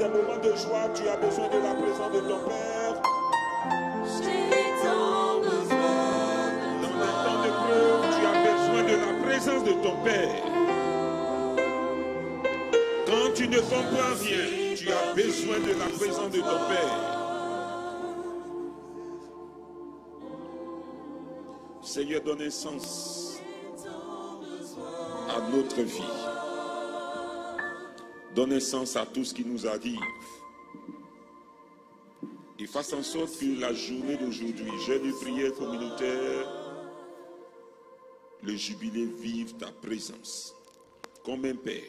tes moments de joie, tu as besoin de la présence de ton Père. Dans les temps d'épreuve, tu as besoin de la présence de ton Père. Quand tu ne comprends rien, tu as besoin de la présence de ton Père. Seigneur, donne un sens à notre vie. Donne un sens à tout ce qui nous arrive. Et fasse en sorte que la journée d'aujourd'hui, jeûne et prière communautaire, le jubilé vive ta présence. Comme un Père,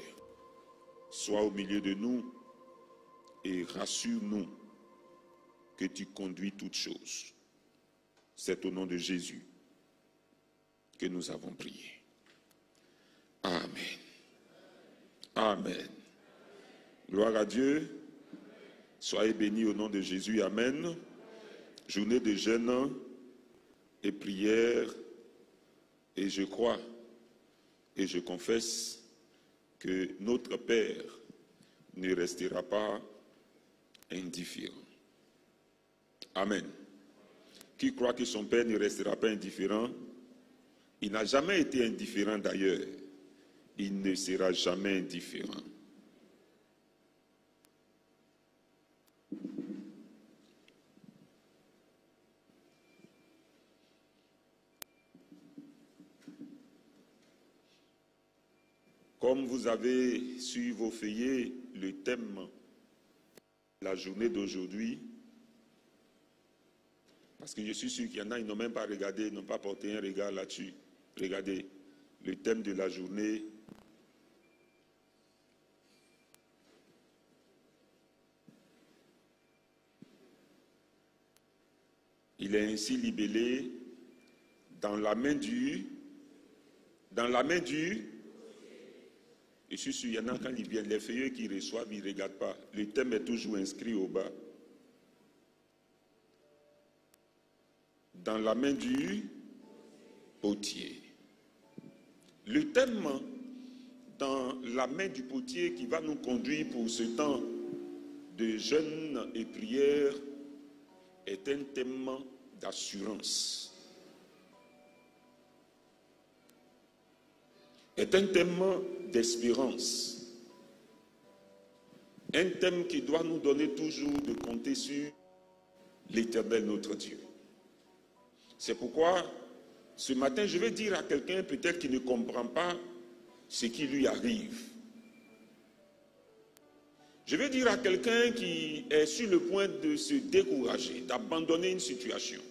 sois au milieu de nous et rassure-nous que tu conduis toutes choses. C'est au nom de Jésus que nous avons prié. Amen. Amen. Gloire à Dieu. Soyez bénis au nom de Jésus. Amen. Journée de jeûne et prière. Et je crois et je confesse que notre Père ne restera pas indifférent. Amen. Qui croit que son Père ne restera pas indifférent? Il n'a jamais été indifférent d'ailleurs. Il ne sera jamais indifférent. Comme vous avez sur vos feuillets le thème de la journée d'aujourd'hui, parce que je suis sûr qu'il y en a, ils n'ont même pas regardé, ils n'ont pas porté un regard là-dessus. Regardez, le thème de la journée. Il est ainsi libellé dans la main du. Je suis sûr, il y en a quand ils viennent, les feuillets qu'ils reçoivent, ils ne regardent pas. Le thème est toujours inscrit au bas. Dans la main du potier. Le thème dans la main du potier qui va nous conduire pour ce temps de jeûne et prière est un thème d'assurance. Est un thème d'espérance. Un thème qui doit nous donner toujours de compter sur l'Éternel notre Dieu. C'est pourquoi ce matin, je vais dire à quelqu'un peut-être qui ne comprend pas ce qui lui arrive. Je vais dire à quelqu'un qui est sur le point de se décourager, d'abandonner une situation.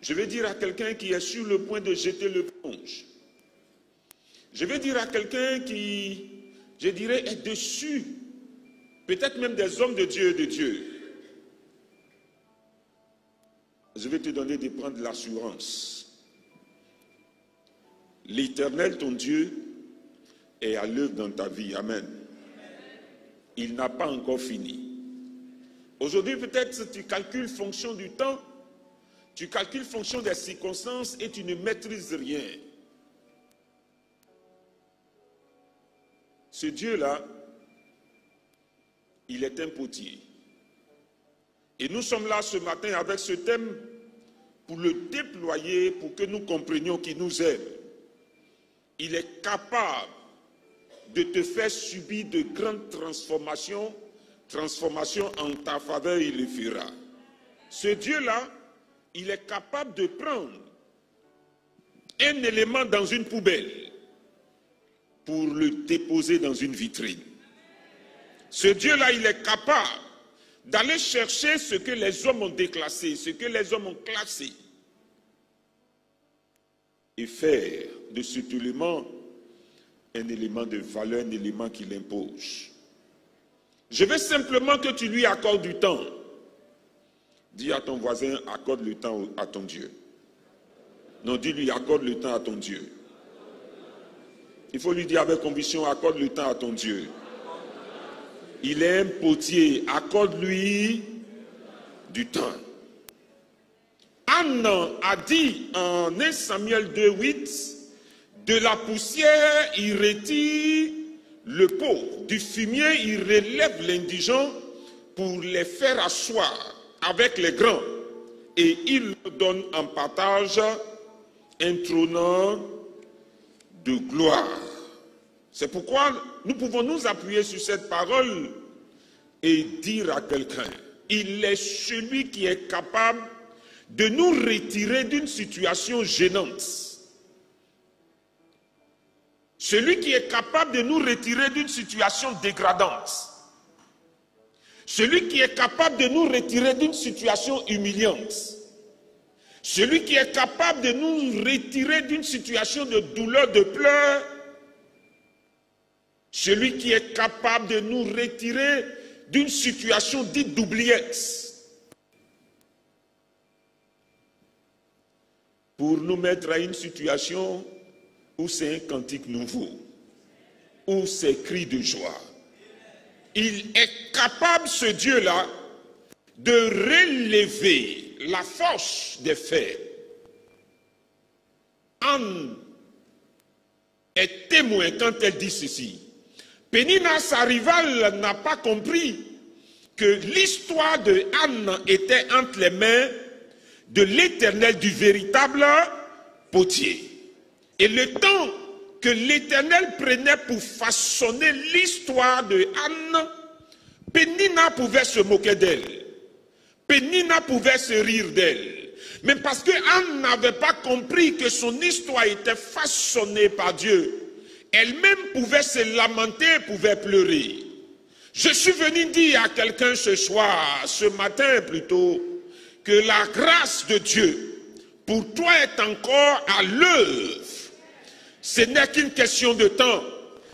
Je vais dire à quelqu'un qui est sur le point de jeter l'éponge. Je vais dire à quelqu'un qui, je dirais, est déçu, peut-être même des hommes de Dieu et de Dieu. Je vais te donner de prendre l'assurance. L'Éternel, ton Dieu, est à l'œuvre dans ta vie. Amen. Il n'a pas encore fini. Aujourd'hui, peut-être tu calcules fonction du temps, tu calcules fonction des circonstances et tu ne maîtrises rien. Ce Dieu-là, il est un potier. Et nous sommes là ce matin avec ce thème pour le déployer, pour que nous comprenions qu'il nous aime. Il est capable de te faire subir de grandes transformations en ta faveur, il le fera. Ce Dieu-là, il est capable de prendre un élément dans une poubelle pour le déposer dans une vitrine. Ce Dieu-là, il est capable d'aller chercher ce que les hommes ont déclassé, ce que les hommes ont classé, et faire de cet élément un élément de valeur, un élément qu'il impose. Je veux simplement que tu lui accordes du temps. Dis à ton voisin, accorde le temps à ton Dieu. Non, dis-lui, accorde le temps à ton Dieu. Il faut lui dire avec conviction, accorde le temps à ton Dieu. Il est un potier, accorde-lui du temps. Anne a dit en 1 Samuel 2,8, de la poussière il retire le pot du fumier, il relève l'indigent pour les faire asseoir avec les grands, et il leur donne en partage un trône de gloire. C'est pourquoi nous pouvons nous appuyer sur cette parole et dire à quelqu'un, il est celui qui est capable de nous retirer d'une situation gênante. Celui qui est capable de nous retirer d'une situation dégradante. Celui qui est capable de nous retirer d'une situation humiliante. Celui qui est capable de nous retirer d'une situation de douleur, de pleurs. Celui qui est capable de nous retirer d'une situation dite d'oubliette. Pour nous mettre à une situation où c'est un cantique nouveau, où c'est cri de joie. Il est capable, ce Dieu-là, de relever la force des faits. Anne est témoin quand elle dit ceci. Pénina, sa rivale, n'a pas compris que l'histoire de Anne était entre les mains de l'Éternel, du véritable potier. Et le temps que l'Éternel prenait pour façonner l'histoire de Anne, Pénina pouvait se moquer d'elle. Pénina pouvait se rire d'elle. Mais parce que Anne n'avait pas compris que son histoire était façonnée par Dieu, elle-même pouvait se lamenter, pouvait pleurer. Je suis venu dire à quelqu'un ce soir, ce matin plutôt, que la grâce de Dieu pour toi est encore à l'œuvre. Ce n'est qu'une question de temps,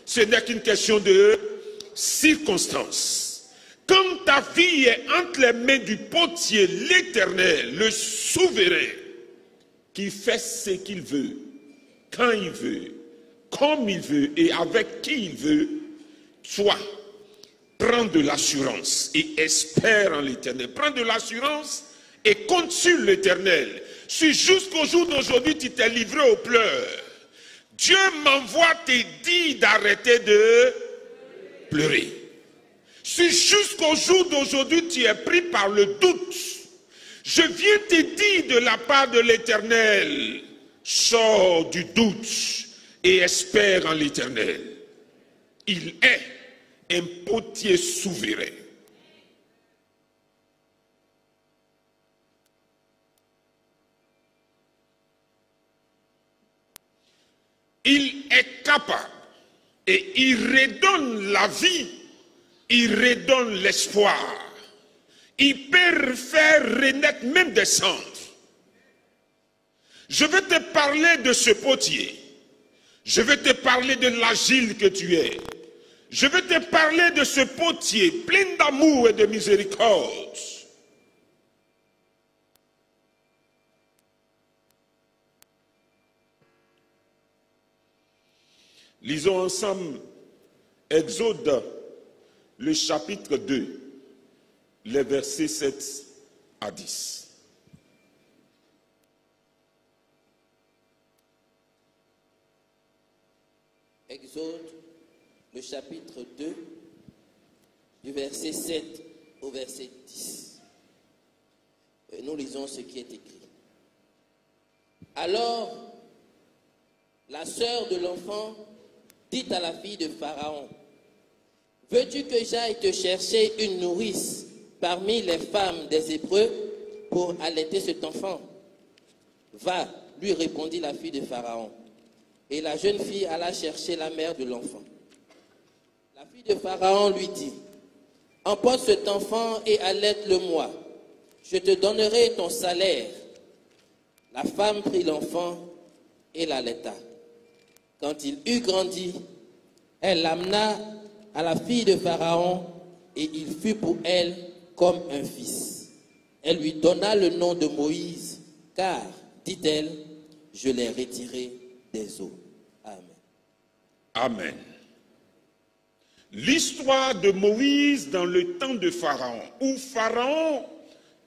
ce n'est qu'une question de circonstances. Quand ta vie est entre les mains du potier, l'Éternel, le souverain, qui fait ce qu'il veut, quand il veut, comme il veut et avec qui il veut, toi, prends de l'assurance et espère en l'Éternel. Prends de l'assurance et compte sur l'Éternel. Si jusqu'au jour d'aujourd'hui tu t'es livré aux pleurs, Dieu m'envoie te dire d'arrêter de pleurer. Si jusqu'au jour d'aujourd'hui tu es pris par le doute, je viens te dire de la part de l'Éternel, sors du doute et espère en l'Éternel. Il est un potier souverain. Il est capable et il redonne la vie, il redonne l'espoir. Il peut faire renaître même des cendres. Je vais te parler de ce potier. Je vais te parler de l'agile que tu es. Je vais te parler de ce potier plein d'amour et de miséricorde. Lisons ensemble Exode, le chapitre 2, les versets 7 à 10. Exode, le chapitre 2, du verset 7 au verset 10. Et nous lisons ce qui est écrit. Alors, la sœur de l'enfant dit à la fille de Pharaon, « Veux-tu que j'aille te chercher une nourrice parmi les femmes des Hébreux pour allaiter cet enfant ?» « Va, lui répondit la fille de Pharaon. Et la jeune fille alla chercher la mère de l'enfant. La fille de Pharaon lui dit, « Emporte cet enfant et allaite-le-moi. Je te donnerai ton salaire. » La femme prit l'enfant et l'allaita. Quand il eut grandi, elle l'amena à la fille de Pharaon et il fut pour elle comme un fils. Elle lui donna le nom de Moïse, car, dit-elle, je l'ai retiré des eaux. Amen. Amen. L'histoire de Moïse dans le temps de Pharaon, où Pharaon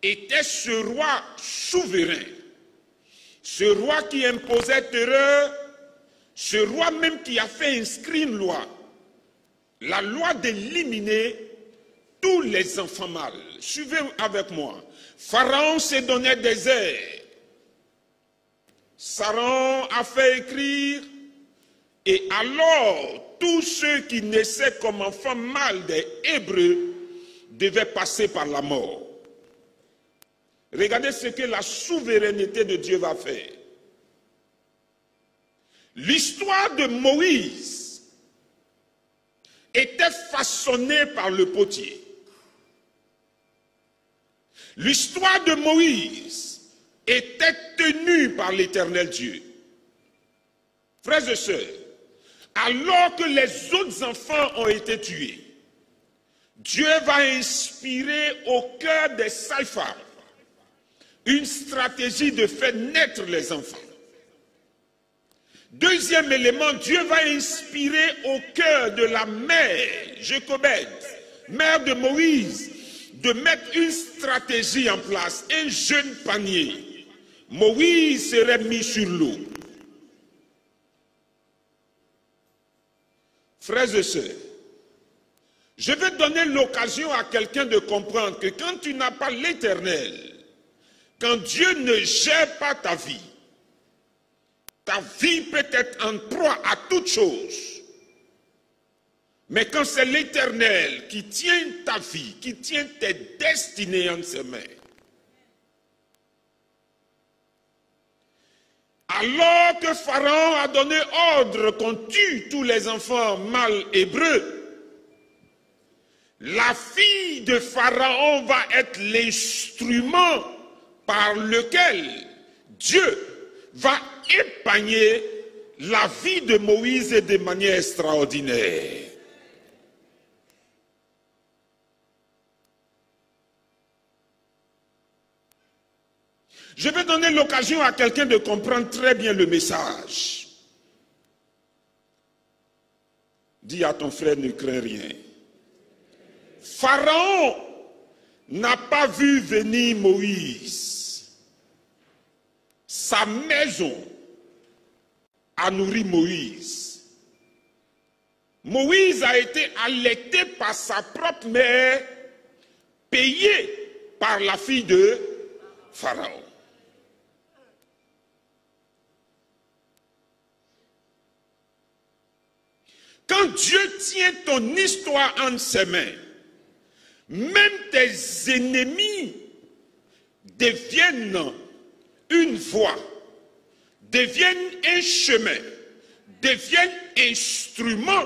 était ce roi souverain, ce roi qui imposait terreur, ce roi même qui a fait inscrire une loi. la loi d'éliminer tous les enfants mâles. Suivez avec moi. Pharaon s'est donné des airs. Pharaon a fait écrire, et alors tous ceux qui naissaient comme enfants mâles des Hébreux devaient passer par la mort. Regardez ce que la souveraineté de Dieu va faire. L'histoire de Moïse était façonnée par le potier. L'histoire de Moïse était tenue par l'Éternel Dieu. Frères et sœurs, alors que les autres enfants ont été tués, Dieu va inspirer au cœur des sages-femmes une stratégie de faire naître les enfants. Deuxième élément, Dieu va inspirer au cœur de la mère, Jochebed, mère de Moïse, de mettre une stratégie en place, un jeune panier. Moïse serait mis sur l'eau. Frères et sœurs, je vais donner l'occasion à quelqu'un de comprendre que quand tu n'as pas l'Éternel, quand Dieu ne gère pas ta vie peut être en proie à toute chose. Mais quand c'est l'Éternel qui tient ta vie, qui tient tes destinées en ses mains, alors que Pharaon a donné ordre qu'on tue tous les enfants mâles hébreux, la fille de Pharaon va être l'instrument par lequel Dieu va épargner la vie de Moïse de manière extraordinaire. Je vais donner l'occasion à quelqu'un de comprendre très bien le message. Dis à ton frère, ne crains rien. Pharaon n'a pas vu venir Moïse. Sa maison a nourri Moïse. Moïse a été allaité par sa propre mère, payé par la fille de Pharaon. Quand Dieu tient ton histoire entre ses mains, même tes ennemis deviennent une voie, deviennent un chemin, deviennent instrument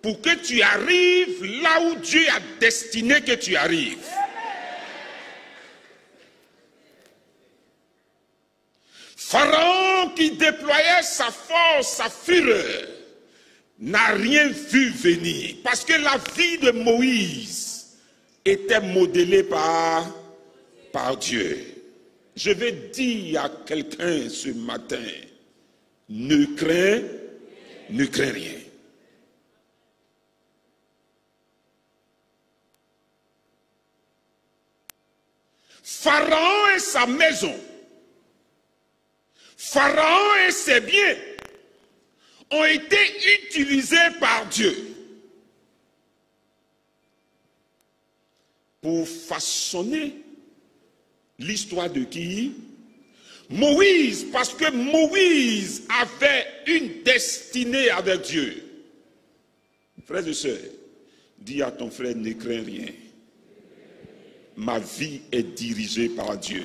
pour que tu arrives là où Dieu a destiné que tu arrives. Pharaon qui déployait sa force, sa fureur, n'a rien vu venir parce que la vie de Moïse était modelée par Dieu. Je vais dire à quelqu'un ce matin, ne crains rien. Pharaon et sa maison, Pharaon et ses biens ont été utilisés par Dieu pour façonner l'histoire de qui? Moïse, parce que Moïse avait une destinée avec Dieu. Frères et sœurs, dis à ton frère, ne crains rien. Ma vie est dirigée par Dieu.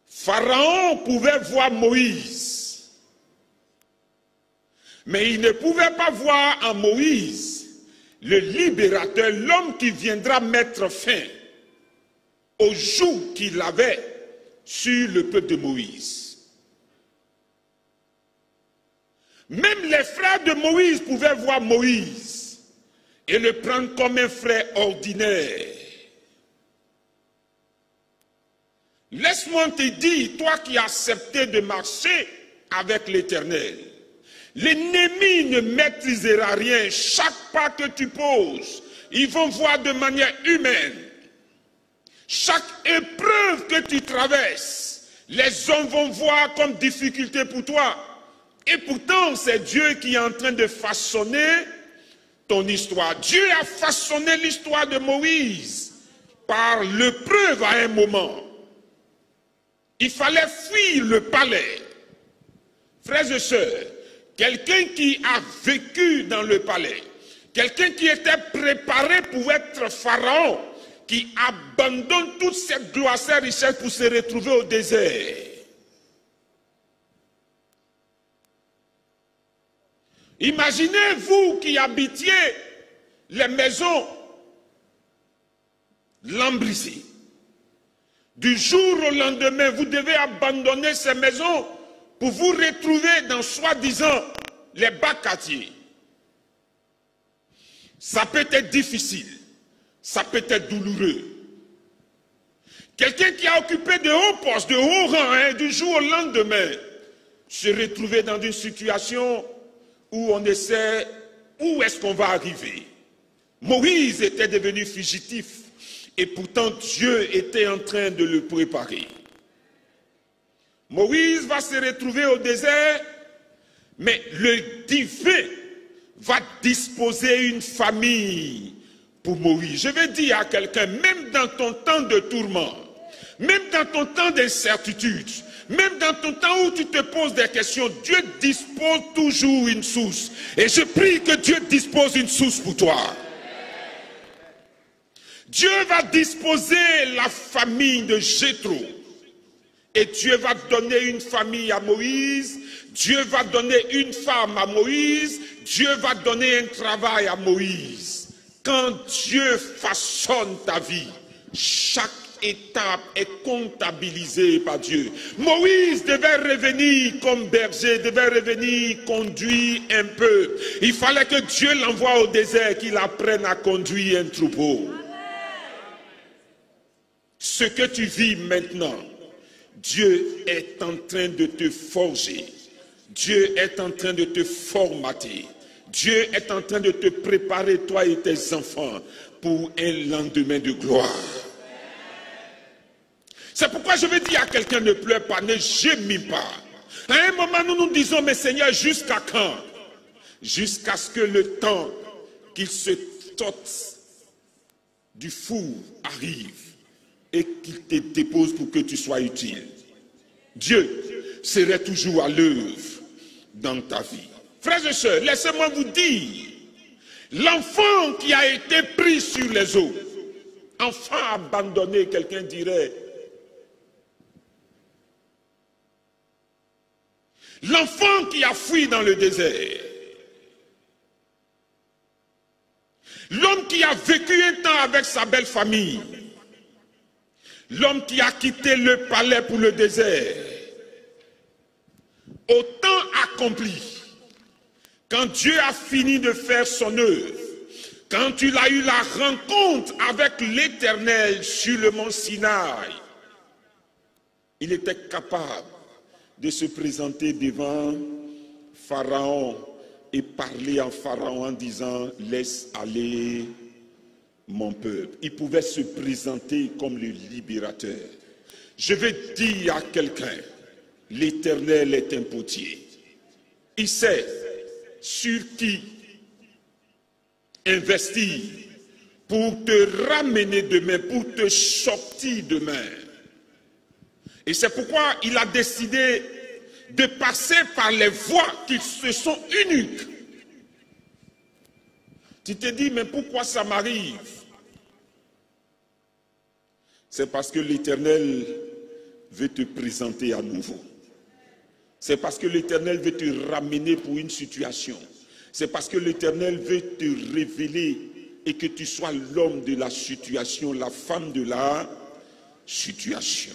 Pharaon pouvait voir Moïse, mais il ne pouvait pas voir en Moïse le libérateur, l'homme qui viendra mettre fin au joug qu'il avait sur le peuple de Moïse. Même les frères de Moïse pouvaient voir Moïse et le prendre comme un frère ordinaire. Laisse-moi te dire, toi qui as accepté de marcher avec l'Éternel, l'ennemi ne maîtrisera rien. Chaque pas que tu poses, ils vont voir de manière humaine. Chaque épreuve que tu traverses, les hommes vont voir comme difficulté pour toi. Et pourtant, c'est Dieu qui est en train de façonner ton histoire. Dieu a façonné l'histoire de Moïse par l'épreuve à un moment. Il fallait fuir le palais. Frères et sœurs, quelqu'un qui a vécu dans le palais, quelqu'un qui était préparé pour être pharaon, qui abandonne toute cette gloire, cette richesse pour se retrouver au désert. Imaginez vous qui habitiez les maisons lambrisées. Du jour au lendemain, vous devez abandonner ces maisons pour vous retrouver dans soi-disant les bas quartiers. Ça peut être difficile, ça peut être douloureux. Quelqu'un qui a occupé de hauts postes, de hauts rangs, du jour au lendemain, se retrouver dans une situation où on essaie, où est-ce qu'on va arriver? Moïse était devenu fugitif et pourtant Dieu était en train de le préparer. Moïse va se retrouver au désert, mais le divin va disposer une famille pour Moïse. Je vais dire à quelqu'un, même dans ton temps de tourment, même dans ton temps d'incertitude, même dans ton temps où tu te poses des questions, Dieu dispose toujours une source. Et je prie que Dieu dispose une source pour toi. Dieu va disposer la famille de Jéthro. Et Dieu va donner une famille à Moïse. Dieu va donner une femme à Moïse. Dieu va donner un travail à Moïse. Quand Dieu façonne ta vie, chaque étape est comptabilisée par Dieu. Moïse devait revenir comme berger, devait revenir conduire un peu. Il fallait que Dieu l'envoie au désert, qu'il apprenne à conduire un troupeau. Ce que tu vis maintenant, Dieu est en train de te forger. Dieu est en train de te formater. Dieu est en train de te préparer, toi et tes enfants, pour un lendemain de gloire. C'est pourquoi je veux dire à quelqu'un, ne pleure pas, ne gémis pas. À un moment, nous nous disons, mais Seigneur, jusqu'à quand? Jusqu'à ce que le temps qu'il se sorte du four arrive et qu'il te dépose pour que tu sois utile. Dieu serait toujours à l'œuvre dans ta vie. Frères et sœurs, laissez-moi vous dire, l'enfant qui a été pris sur les eaux, enfant abandonné, quelqu'un dirait, l'enfant qui a fui dans le désert, l'homme qui a vécu un temps avec sa belle famille, l'homme qui a quitté le palais pour le désert, au temps accompli, quand Dieu a fini de faire son œuvre, quand il a eu la rencontre avec l'Éternel sur le mont Sinaï, il était capable de se présenter devant Pharaon et parler à Pharaon en disant « Laisse aller mon peuple ». Il pouvait se présenter comme le libérateur. Je vais dire à quelqu'un, l'Éternel est un potier. Il sait sur qui investir pour te ramener demain, pour te sortir demain. Et c'est pourquoi il a décidé de passer par les voies qui se sont uniques. Tu te dis, mais pourquoi ça m'arrive? C'est parce que l'Éternel veut te présenter à nouveau. C'est parce que l'Éternel veut te ramener pour une situation. C'est parce que l'Éternel veut te révéler et que tu sois l'homme de la situation, la femme de la situation.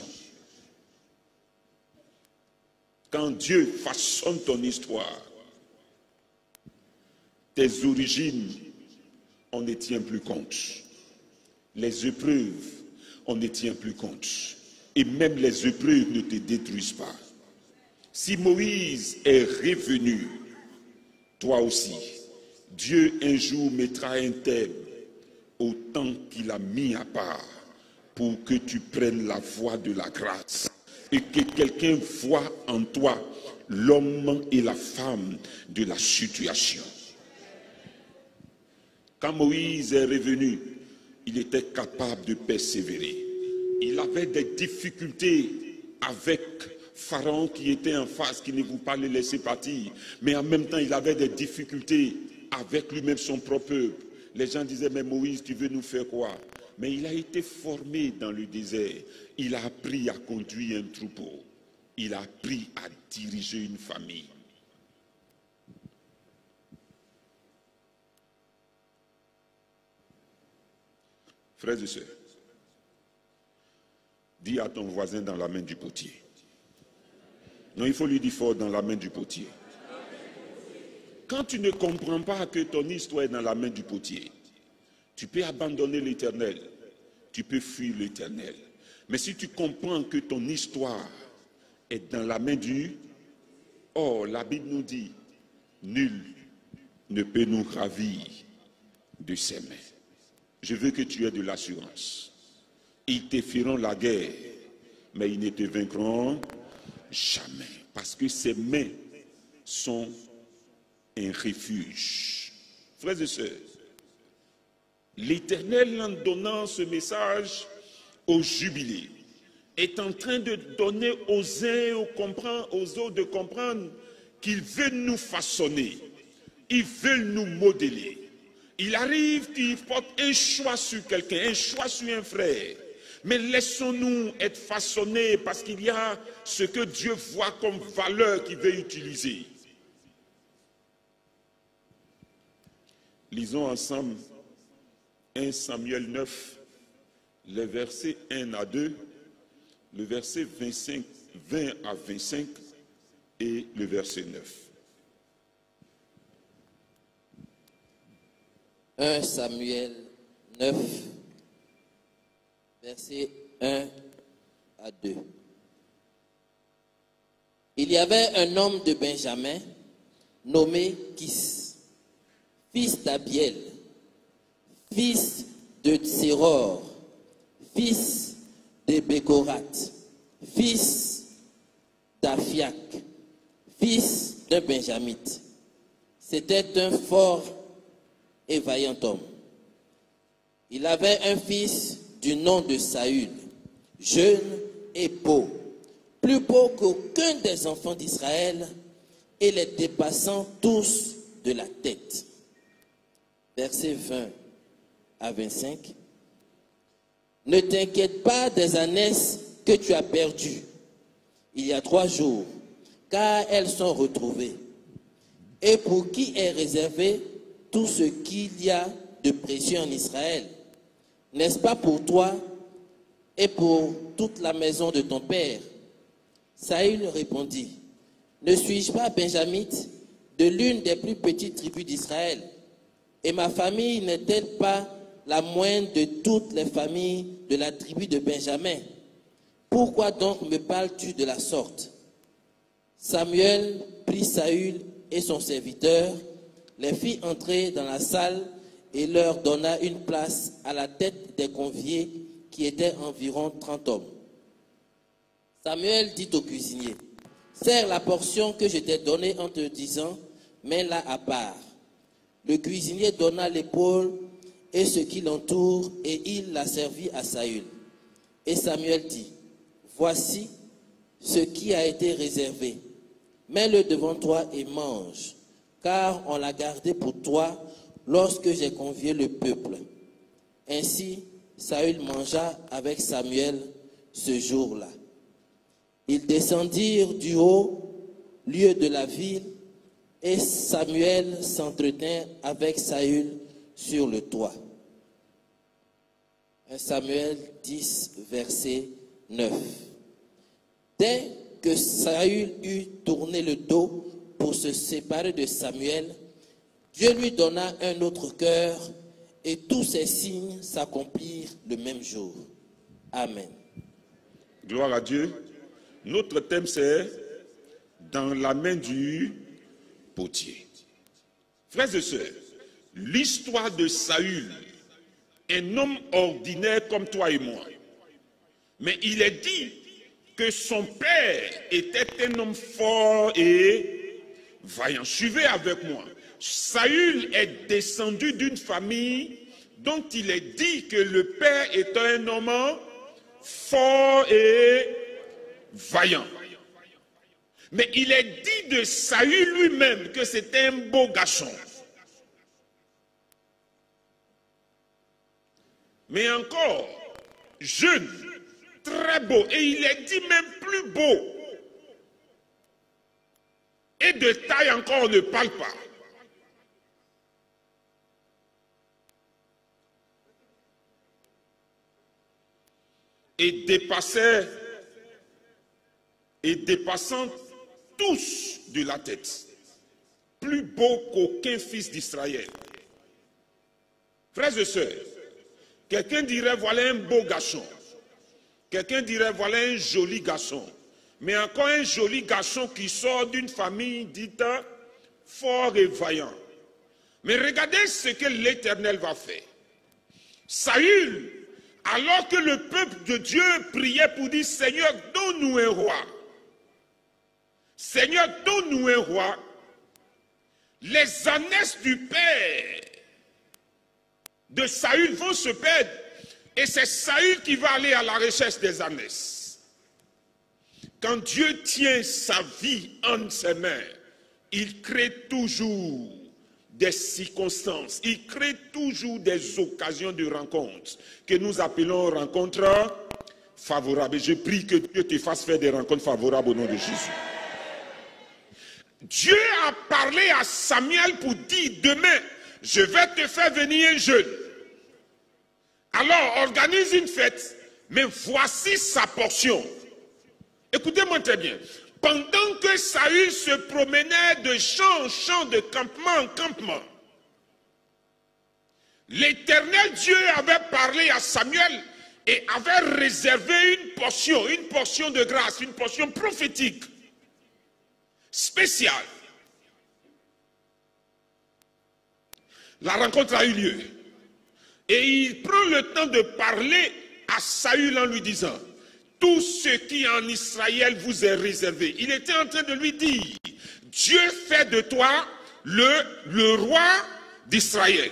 Quand Dieu façonne ton histoire, tes origines, on ne tient plus compte. Les épreuves, on ne tient plus compte. Et même les épreuves ne te détruisent pas. Si Moïse est revenu, toi aussi, Dieu un jour mettra un terme au temps qu'il a mis à part pour que tu prennes la voie de la grâce. et que quelqu'un voit en toi l'homme et la femme de la situation. Quand Moïse est revenu, il était capable de persévérer. Il avait des difficultés avec Pharaon qui était en face, qui ne voulait pas le laisser partir. Mais en même temps, il avait des difficultés avec lui-même, son propre peuple. Les gens disaient, mais Moïse, tu veux nous faire quoi? Mais il a été formé dans le désert. Il a appris à conduire un troupeau. Il a appris à diriger une famille. Frères et sœurs, dis à ton voisin dans la main du potier. Non, il faut lui dire fort dans la main du potier. Quand tu ne comprends pas que ton histoire est dans la main du potier, tu peux abandonner l'Éternel, tu peux fuir l'Éternel. Mais si tu comprends que ton histoire est dans la main du... Oh, la Bible nous dit, nul ne peut nous ravir de ses mains. Je veux que tu aies de l'assurance. Ils te feront la guerre, mais ils ne te vaincront jamais. Parce que ses mains sont un refuge. Frères et sœurs, l'Éternel, en donnant ce message au jubilé, est en train de donner aux uns aux autres de comprendre qu'ils veulent nous façonner, ils veulent nous modeler. Il arrive qu'il porte un choix sur quelqu'un, un choix sur un frère. Mais laissons-nous être façonnés parce qu'il y a ce que Dieu voit comme valeur qu'il veut utiliser. Lisons ensemble 1 Samuel 9, les versets 1 à 2, le verset 20 à 25 et le verset 9. 1 Samuel 9, versets 1 à 2. Il y avait un homme de Benjamin nommé Kis, fils d'Abiel, fils de Tséror, fils de Bécorat, fils d'Aphiac, fils d'un Benjamite. C'était un fort et vaillant homme. Il avait un fils du nom de Saül, jeune et beau, plus beau qu'aucun des enfants d'Israël, et les dépassant tous de la tête. Versets 20 à 25. Ne t'inquiète pas des ânesses que tu as perdues il y a 3 jours, car elles sont retrouvées. Et pour qui est réservé tout ce qu'il y a de précieux en Israël, n'est-ce pas pour toi et pour toute la maison de ton père? Saül répondit, ne suis-je pas benjamite de l'une des plus petites tribus d'Israël? Et ma famille n'est-elle pas la moindre de toutes les familles de la tribu de Benjamin? Pourquoi donc me parles-tu de la sorte? Samuel prit Saül et son serviteur, les fit entrer dans la salle et leur donna une place à la tête des conviés qui étaient environ 30 hommes. Samuel dit au cuisinier, sers la portion que je t'ai donnée en te disant, mets-la à part. Le cuisinier donna l'épaule et ce qui l'entoure et il la servit à Saül. Et Samuel dit, voici ce qui a été réservé. Mets-le devant toi et mange, car on l'a gardé pour toi lorsque j'ai convié le peuple. Ainsi, Saül mangea avec Samuel ce jour-là. Ils descendirent du haut lieu de la ville et Samuel s'entretint avec Saül sur le toit. 1 Samuel 10, verset 9. Dès que Saül eut tourné le dos pour se séparer de Samuel, Dieu lui donna un autre cœur et tous ces signes s'accomplirent le même jour. Amen. Gloire à Dieu. Notre thème c'est dans la main du potier. Frères et sœurs, l'histoire de Saül, un homme ordinaire comme toi et moi. Mais il est dit que son père était un homme fort et vaillant. Suivez avec moi. Saül est descendu d'une famille dont il est dit que le père était un homme fort et vaillant. Mais il est dit de Saül lui-même que c'était un beau garçon. Mais encore, jeune, très beau, et il est dit même plus beau. Et de taille encore, on ne parle pas. Et dépassant tous de la tête, plus beau qu'aucun fils d'Israël. Frères et sœurs, quelqu'un dirait voilà un beau garçon, quelqu'un dirait voilà un joli garçon, mais encore un joli garçon qui sort d'une famille dite fort et vaillant. Mais regardez ce que l'Éternel va faire. Saül, alors que le peuple de Dieu priait pour dire Seigneur, donne-nous un roi. Seigneur, donne-nous un roi. Les ânesses du père de Saül vont se perdre. Et c'est Saül qui va aller à la recherche des ânesses. Quand Dieu tient sa vie entre ses mains, il crée toujours des circonstances, il crée toujours des occasions de rencontres que nous appelons rencontres favorables. Et je prie que Dieu te fasse faire des rencontres favorables au nom de Jésus. Dieu a parlé à Samuel pour dire demain, je vais te faire venir un jeune. Alors organise une fête, mais voici sa portion. Écoutez-moi très bien. Pendant que Saül se promenait de champ en champ, de campement en campement, l'Éternel Dieu avait parlé à Samuel et avait réservé une portion de grâce, une portion prophétique, spéciale. La rencontre a eu lieu. Et il prend le temps de parler à Saül en lui disant, tout ce qui en Israël vous est réservé. Il était en train de lui dire, Dieu fait de toi le roi d'Israël.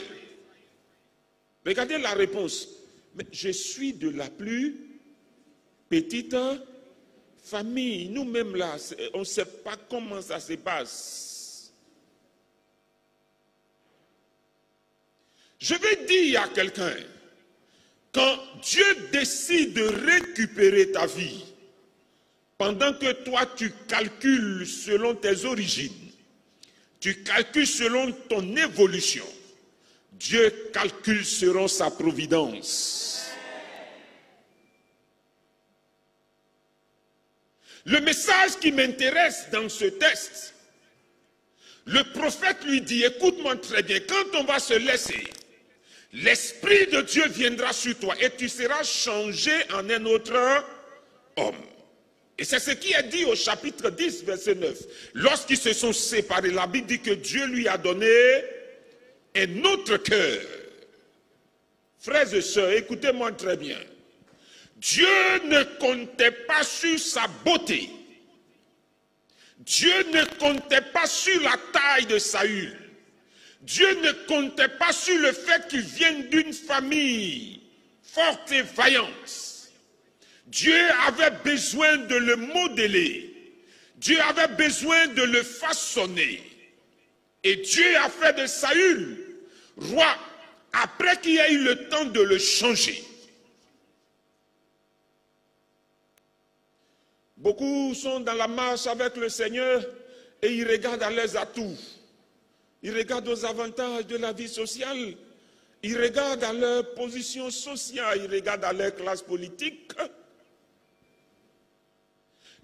Regardez la réponse. Mais je suis de la plus petite famille. Nous-mêmes là, on ne sait pas comment ça se passe. Je vais dire à quelqu'un, quand Dieu décide de récupérer ta vie, pendant que toi tu calcules selon tes origines, tu calcules selon ton évolution, Dieu calcule selon sa providence. Le message qui m'intéresse dans ce texte, le prophète lui dit, écoute-moi très bien, quand on va se laisser, l'Esprit de Dieu viendra sur toi et tu seras changé en un autre homme. Et c'est ce qui est dit au chapitre 10, verset 9. Lorsqu'ils se sont séparés, la Bible dit que Dieu lui a donné un autre cœur. Frères et sœurs, écoutez-moi très bien. Dieu ne comptait pas sur sa beauté. Dieu ne comptait pas sur la taille de Saül. Dieu ne comptait pas sur le fait qu'il vienne d'une famille forte et vaillante. Dieu avait besoin de le modeler. Dieu avait besoin de le façonner. Et Dieu a fait de Saül roi après qu'il ait eu le temps de le changer. Beaucoup sont dans la marche avec le Seigneur et ils regardent à leurs atouts. Ils regardent aux avantages de la vie sociale. Ils regardent à leur position sociale. Ils regardent à leur classe politique.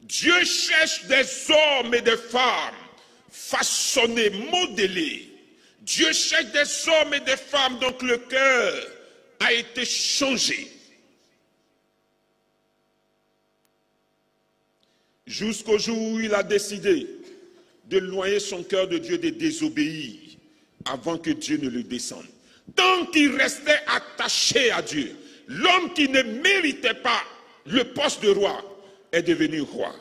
Dieu cherche des hommes et des femmes façonnés, modélés. Dieu cherche des hommes et des femmes dont le cœur a été changé. Jusqu'au jour où il a décidé de loyer son cœur de Dieu, de désobéir avant que Dieu ne le descende. Tant qu'il restait attaché à Dieu, l'homme qui ne méritait pas le poste de roi est devenu roi.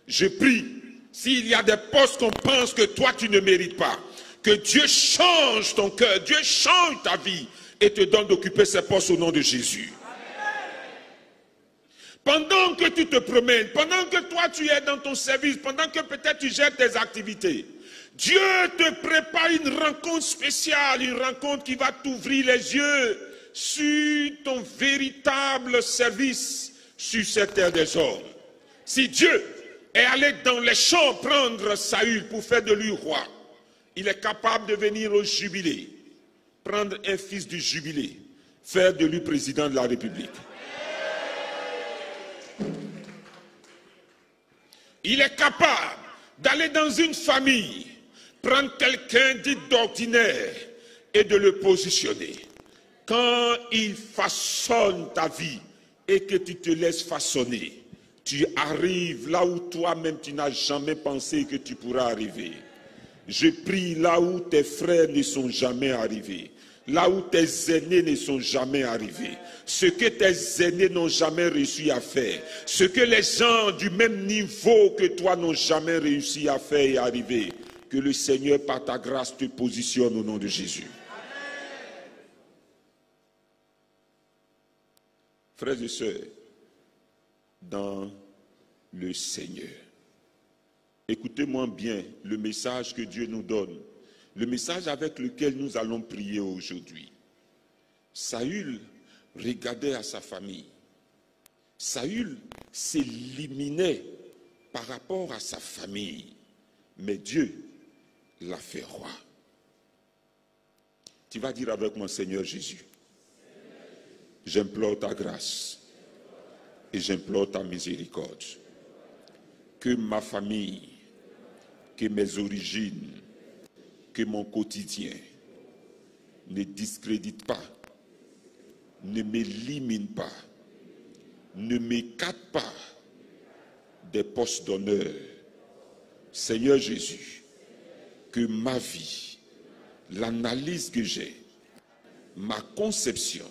Je prie, s'il y a des postes qu'on pense que toi tu ne mérites pas, que Dieu change ton cœur, Dieu change ta vie et te donne d'occuper ces postes au nom de Jésus. Pendant que tu te promènes, pendant que toi tu es dans ton service, pendant que peut-être tu gères tes activités, Dieu te prépare une rencontre spéciale, une rencontre qui va t'ouvrir les yeux sur ton véritable service sur cette terre des hommes. Si Dieu est allé dans les champs prendre Saül pour faire de lui roi, il est capable de venir au jubilé, prendre un fils du jubilé, faire de lui président de la République. Il est capable d'aller dans une famille, prendre quelqu'un dit d'ordinaire et de le positionner. Quand il façonne ta vie et que tu te laisses façonner, tu arrives là où toi-même tu n'as jamais pensé que tu pourras arriver. Je prie là où tes frères ne sont jamais arrivés, là où tes aînés ne sont jamais arrivés, ce que tes aînés n'ont jamais réussi à faire, ce que les gens du même niveau que toi n'ont jamais réussi à faire et arriver, que le Seigneur par ta grâce te positionne au nom de Jésus. Frères et sœurs, dans le Seigneur, écoutez-moi bien le message que Dieu nous donne, le message avec lequel nous allons prier aujourd'hui. Saül regardait à sa famille. Saül s'éliminait par rapport à sa famille, mais Dieu l'a fait roi. Tu vas dire avec moi, Seigneur Jésus, j'implore ta grâce et j'implore ta miséricorde. Que ma famille, que mes origines, que mon quotidien ne discrédite pas, ne m'élimine pas, ne m'écarte pas des postes d'honneur. Seigneur Jésus, que ma vie, l'analyse que j'ai, ma conception,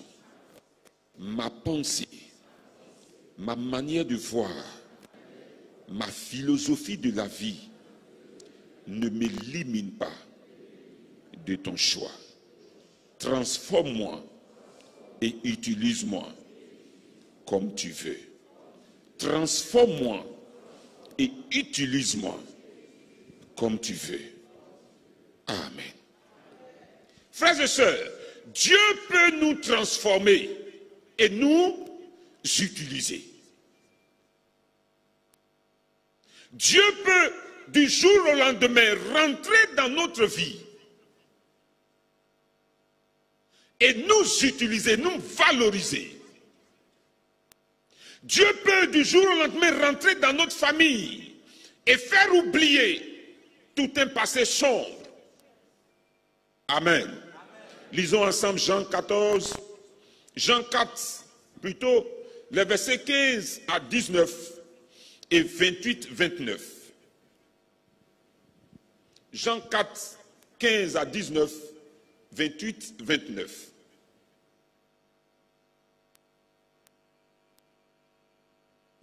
ma pensée, ma manière de voir, ma philosophie de la vie ne m'élimine pas de ton choix. Transforme-moi et utilise-moi comme tu veux. Transforme-moi et utilise-moi comme tu veux. Amen. Frères et sœurs, Dieu peut nous transformer et nous utiliser. Dieu peut du jour au lendemain rentrer dans notre vie et nous utiliser, nous valoriser. Dieu peut du jour au lendemain rentrer dans notre famille et faire oublier tout un passé sombre. Amen. Amen. Lisons ensemble Jean 14, Jean 4, plutôt, les versets 15 à 19 et 28-29. Jean 4, 15 à 19, 28-29.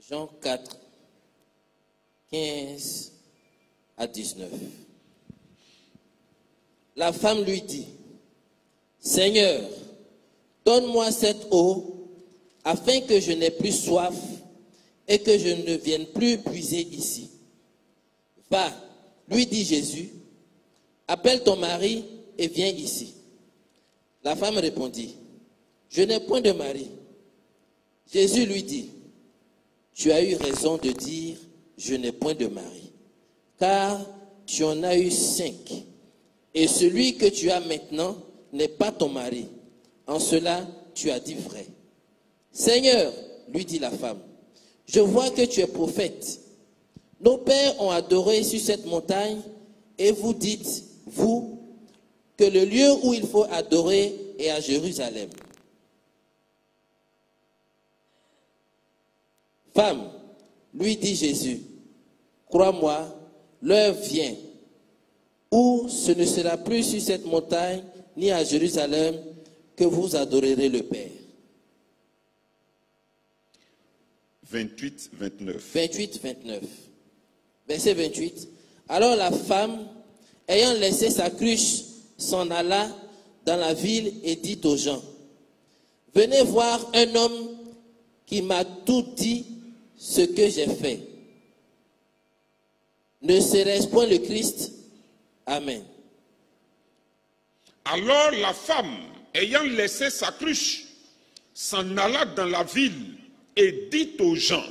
Jean 4, 15 à 19. La femme lui dit, Seigneur, donne-moi cette eau afin que je n'ai plus soif et que je ne vienne plus puiser ici. Va, lui dit Jésus, appelle ton mari et viens ici. La femme répondit, je n'ai point de mari. Jésus lui dit, tu as eu raison de dire, je n'ai point de mari, car tu en as eu 5, et celui que tu as maintenant n'est pas ton mari. En cela, tu as dit vrai. Seigneur, lui dit la femme, je vois que tu es prophète. Nos pères ont adoré sur cette montagne, et vous dites, vous, que le lieu où il faut adorer est à Jérusalem. Femme, lui dit Jésus, crois-moi, l'heure vient où ce ne sera plus sur cette montagne ni à Jérusalem que vous adorerez le Père. 28, 29. 28, 29. Verset 28. Alors la femme, ayant laissé sa cruche, s'en alla dans la ville et dit aux gens, venez voir un homme qui m'a tout dit ce que j'ai fait. Ne serait-ce point le Christ? Amen. Alors la femme, ayant laissé sa cruche, s'en alla dans la ville et dit aux gens,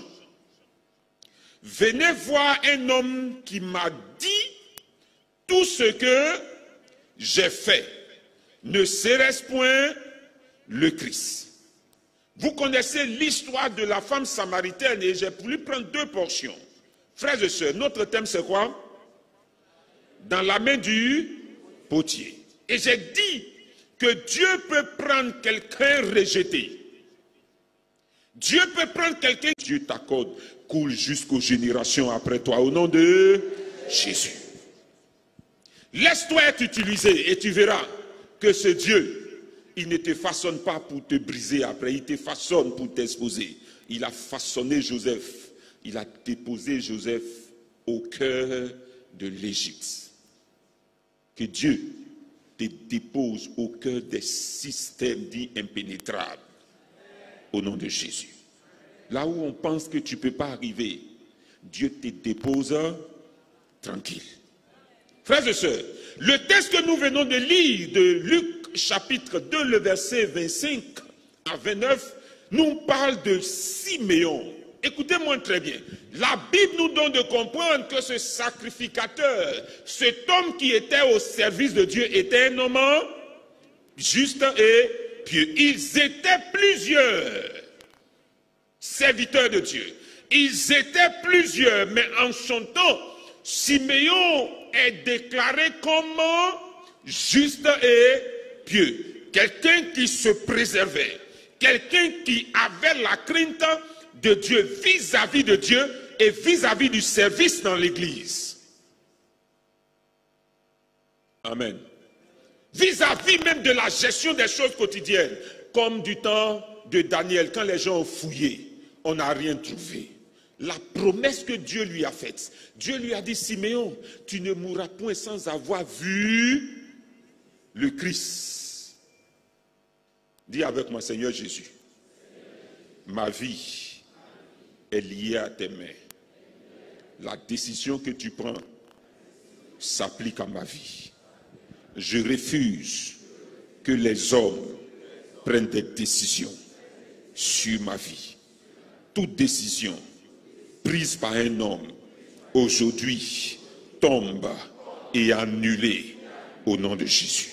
venez voir un homme qui m'a dit tout ce que j'ai fait. Ne serait-ce point le Christ? Vous connaissez l'histoire de la femme samaritaine et j'ai voulu prendre deux portions. Frères et sœurs, notre thème c'est quoi? Dans la main du potier. Et j'ai dit que Dieu peut prendre quelqu'un rejeté. Dieu peut prendre quelqu'un que Dieu t'accorde, coule jusqu'aux générations après toi, au nom de Jésus. Laisse-toi être utilisé et tu verras que ce Dieu, il ne te façonne pas pour te briser après, il te façonne pour t'exposer. Il a façonné Joseph, il a déposé Joseph au cœur de l'Égypte. Que Dieu te dépose au cœur des systèmes dits impénétrables. Au nom de Jésus. Là où on pense que tu ne peux pas arriver, Dieu te dépose tranquille. Frères et sœurs, le texte que nous venons de lire de Luc chapitre 2, le verset 25 à 29, nous parle de Siméon. Écoutez-moi très bien. La Bible nous donne de comprendre que ce sacrificateur, cet homme qui était au service de Dieu, était un homme juste et pieux. Ils étaient plusieurs serviteurs de Dieu. Ils étaient plusieurs, mais en son temps, Siméon est déclaré comme juste et pieux. Quelqu'un qui se préservait, quelqu'un qui avait la crainte de Dieu vis-à-vis de Dieu et vis-à-vis du service dans l'église. Amen. Vis-à-vis même de la gestion des choses quotidiennes, comme du temps de Daniel, quand les gens ont fouillé, on n'a rien trouvé. La promesse que Dieu lui a faite, Dieu lui a dit, Siméon, tu ne mourras point sans avoir vu le Christ. Dis avec moi, Seigneur Jésus, ma vie est liée à tes mains. La décision que tu prends s'applique à ma vie. Je refuse que les hommes prennent des décisions sur ma vie. Toute décision prise par un homme aujourd'hui tombe et est annulée au nom de Jésus.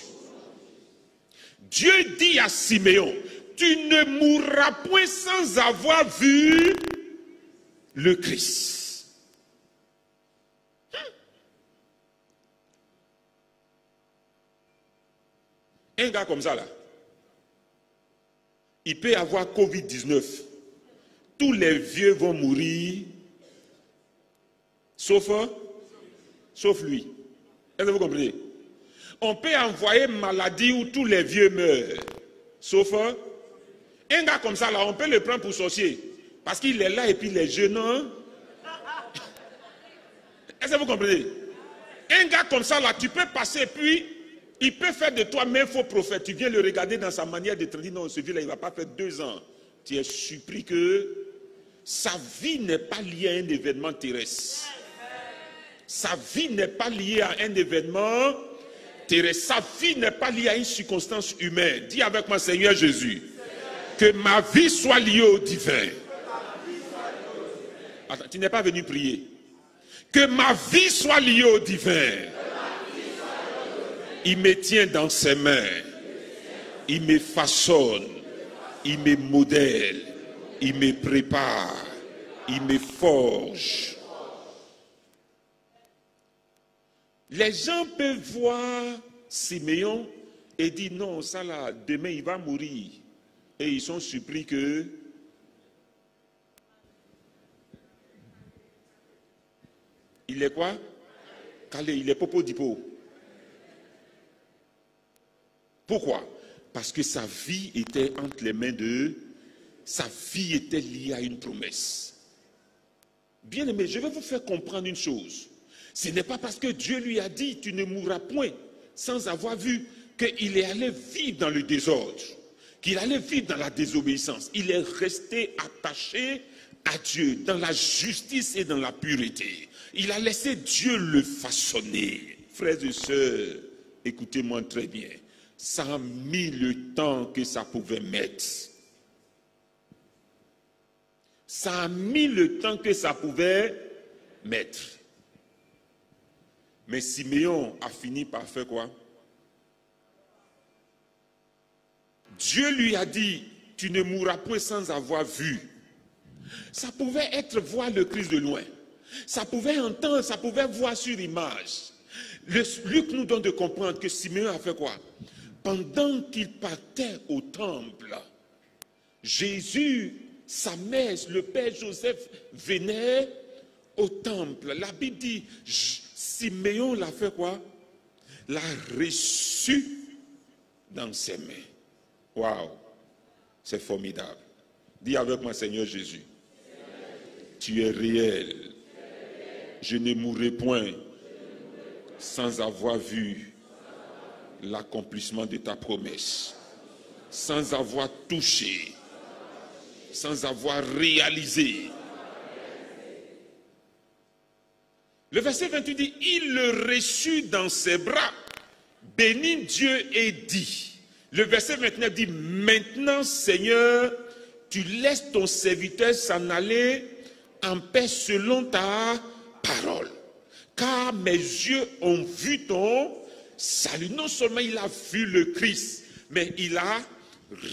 Dieu dit à Siméon, tu ne mourras point sans avoir vu le Christ. Un gars comme ça là, il peut avoir Covid-19. Tous les vieux vont mourir, sauf lui. Est-ce que vous comprenez? On peut envoyer une maladie où tous les vieux meurent, sauf un gars comme ça là, on peut le prendre pour sorcier. Parce qu'il est là et puis les jeunes, non? Est-ce que vous comprenez? Un gars comme ça là, tu peux passer puis il peut faire de toi même faux prophète. Tu viens le regarder dans sa manière de te dire non, ce vieux-là, il ne va pas faire 2 ans. Tu es surpris que sa vie n'est pas liée à un événement terrestre. Sa vie n'est pas liée à un événement terrestre. Sa vie n'est pas liée à une circonstance humaine. Dis avec moi, Seigneur Jésus, que ma vie soit liée au divin. Attends, tu n'es pas venu prier. Que ma vie soit liée au divin. Il me tient dans ses mains. Il me façonne. Il me modèle. Il me prépare. Il me forge. Les gens peuvent voir Siméon et dire non, ça là, demain il va mourir. Et ils sont surpris que il est quoi? Calé, il est popo dipo. Pourquoi? Parce que sa vie était entre les mains de... Sa vie était liée à une promesse. Bien-aimé, je vais vous faire comprendre une chose. Ce n'est pas parce que Dieu lui a dit, tu ne mourras point, sans avoir vu qu'il est allé vivre dans le désordre, qu'il allait vivre dans la désobéissance. Il est resté attaché à Dieu, dans la justice et dans la pureté. Il a laissé Dieu le façonner. Frères et sœurs, écoutez-moi très bien. Ça a mis le temps que ça pouvait mettre. Ça a mis le temps que ça pouvait mettre. Mais Siméon a fini par faire quoi? Dieu lui a dit, tu ne mourras point sans avoir vu. Ça pouvait être voir le Christ de loin. Ça pouvait entendre, ça pouvait voir sur image. Luc nous donne de comprendre que Siméon a fait quoi? Pendant qu'il partait au temple, Jésus, sa mère, le père Joseph venait au temple. La Bible dit, Siméon l'a fait quoi? L'a reçu dans ses mains. Waouh, c'est formidable. Dis avec moi, Seigneur Jésus, tu es réel. Je ne mourrai point sans avoir vu l'accomplissement de ta promesse, sans avoir touché, sans avoir réalisé. Le verset 28 dit, il le reçut dans ses bras, bénit Dieu et dit. Le verset 29 dit, maintenant Seigneur, tu laisses ton serviteur s'en aller en paix selon ta parole. Car mes yeux ont vu ton salut. Non seulement il a vu le Christ, mais il a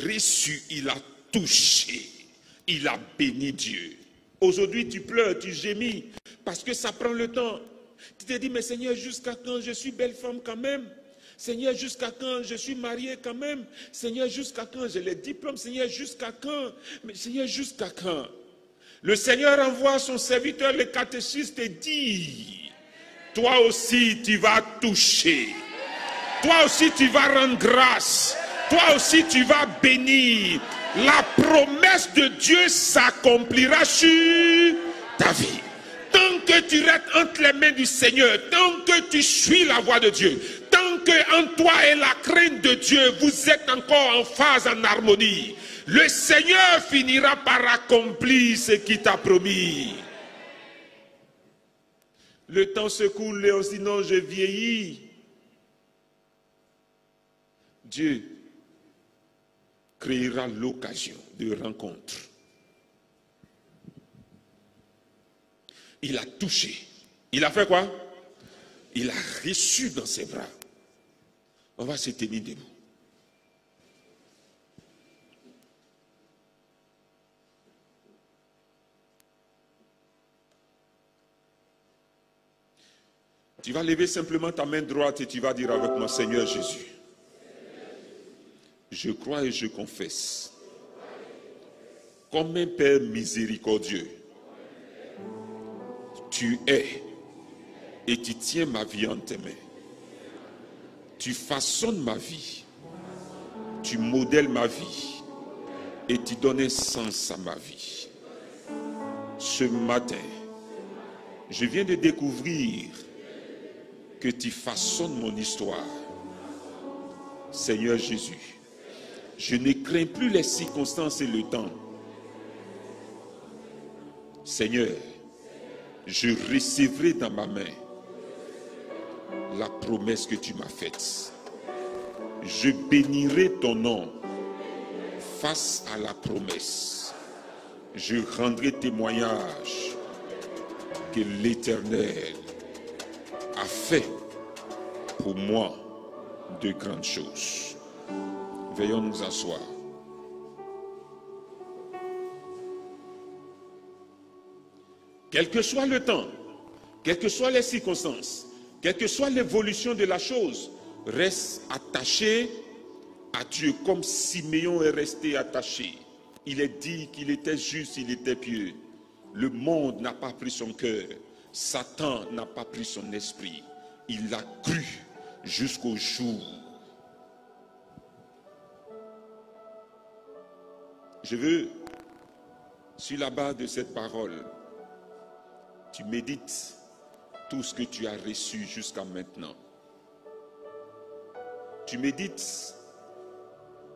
reçu, il a touché, il a béni Dieu. Aujourd'hui tu pleures, tu gémis, parce que ça prend le temps. Tu te dis, mais Seigneur, jusqu'à quand? Je suis belle femme quand même. Seigneur, jusqu'à quand? Je suis marié quand même. Seigneur, jusqu'à quand? J'ai les diplômes. Seigneur, jusqu'à quand? Mais Seigneur, jusqu'à quand? Le Seigneur envoie son serviteur, le catéchiste, et dit, toi aussi tu vas toucher. Toi aussi tu vas rendre grâce. Toi aussi tu vas bénir. La promesse de Dieu s'accomplira sur ta vie. Tant que tu restes entre les mains du Seigneur, tant que tu suis la voie de Dieu, tant que en toi et la crainte de Dieu, vous êtes encore en phase, en harmonie, le Seigneur finira par accomplir ce qu'il t'a promis. Le temps se coule, sinon je vieillis. Dieu créera l'occasion de rencontre. Il a touché. Il a fait quoi? Il a reçu dans ses bras. On va se tenir debout. Tu vas lever simplement ta main droite et tu vas dire avec moi, Seigneur Jésus, je crois et je confesse, comme un Père miséricordieux, tu es et tu tiens ma vie en tes mains. Tu façonnes ma vie, tu modèles ma vie et tu donnes un sens à ma vie. Ce matin, je viens de découvrir que tu façonnes mon histoire. Seigneur Jésus, je ne crains plus les circonstances et le temps. Seigneur, je recevrai dans ma main la promesse que tu m'as faite. Je bénirai ton nom face à la promesse. Je rendrai témoignage que l'Éternel a fait pour moi de grandes choses. Veuillons nous asseoir. Quel que soit le temps, quelles que soient les circonstances, quelle que soit l'évolution de la chose, reste attaché à Dieu comme Siméon est resté attaché. Il est dit qu'il était juste, il était pieux. Le monde n'a pas pris son cœur. Satan n'a pas pris son esprit. Il l'a cru jusqu'au jour. Je veux, sur la base de cette parole, tu médites tout ce que tu as reçu jusqu'à maintenant. Tu médites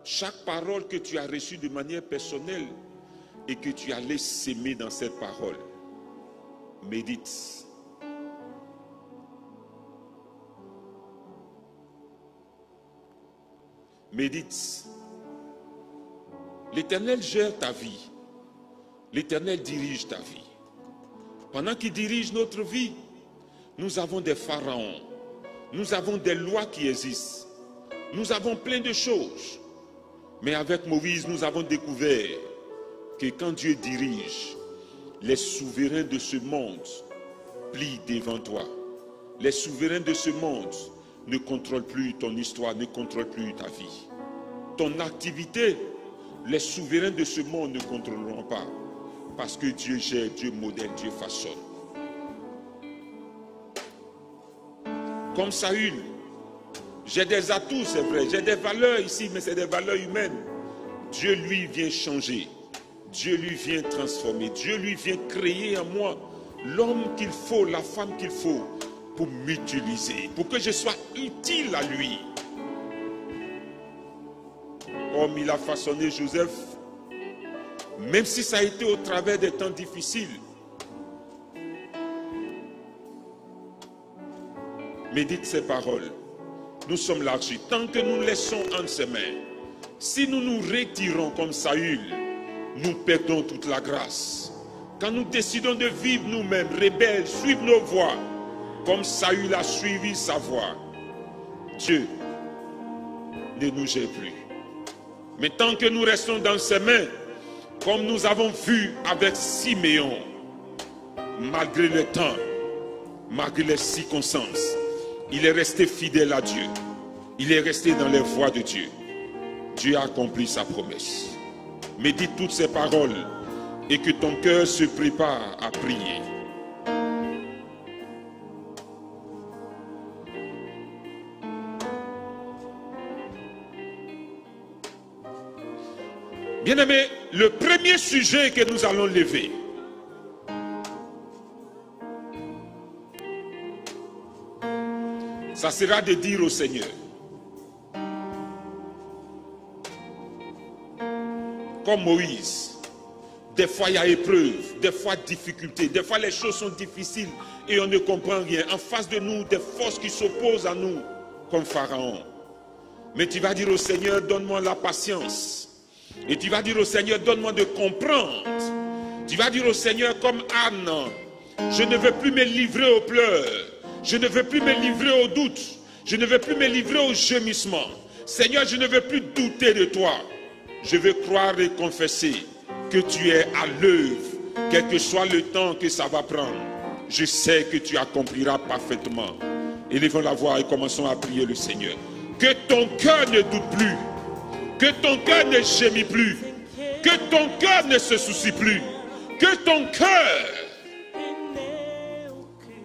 chaque parole que tu as reçue de manière personnelle et que tu allais s'aimer dans cette parole. Médite. Médite. L'Éternel gère ta vie. L'Éternel dirige ta vie. Pendant qu'il dirige notre vie, nous avons des pharaons. Nous avons des lois qui existent. Nous avons plein de choses. Mais avec Moïse, nous avons découvert que quand Dieu dirige, les souverains de ce monde plient devant toi. Les souverains de ce monde ne contrôlent plus ton histoire, ne contrôlent plus ta vie. Ton activité, les souverains de ce monde ne contrôleront pas. Parce que Dieu gère, Dieu modèle, Dieu façonne. Comme Saül, j'ai des atouts, c'est vrai, j'ai des valeurs ici, mais c'est des valeurs humaines. Dieu lui vient changer. Dieu lui vient transformer. Dieu lui vient créer en moi l'homme qu'il faut, la femme qu'il faut pour m'utiliser, pour que je sois utile à lui. Comme il a façonné Joseph, même si ça a été au travers des temps difficiles. Médite ces paroles. Nous sommes l'argile. Tant que nous laissons entre ses mains, si nous nous retirons comme Saül, nous perdons toute la grâce. Quand nous décidons de vivre nous-mêmes, rebelles, suivre nos voies, comme Saül a suivi sa voie, Dieu ne nous gère plus. Mais tant que nous restons dans ses mains, comme nous avons vu avec Siméon, malgré le temps, malgré les circonstances, il est resté fidèle à Dieu. Il est resté dans les voies de Dieu. Dieu a accompli sa promesse. Médite toutes ces paroles et que ton cœur se prépare à prier. Bien-aimés, le premier sujet que nous allons lever, ça sera de dire au Seigneur, comme Moïse, des fois il y a épreuve, des fois difficulté, des fois les choses sont difficiles et on ne comprend rien. En face de nous, des forces qui s'opposent à nous, comme Pharaon. Mais tu vas dire au Seigneur, donne-moi la patience. Et tu vas dire au Seigneur, donne-moi de comprendre. Tu vas dire au Seigneur, comme Anne, je ne veux plus me livrer aux pleurs. Je ne veux plus me livrer aux doutes. Je ne veux plus me livrer aux gémissements. Seigneur, je ne veux plus douter de toi. Je veux croire et confesser que tu es à l'œuvre, quel que soit le temps que ça va prendre. Je sais que tu accompliras parfaitement. Élevons la voix et commençons à prier le Seigneur. Que ton cœur ne doute plus. Que ton cœur ne gémit plus. Que ton cœur ne se soucie plus. Que ton cœur...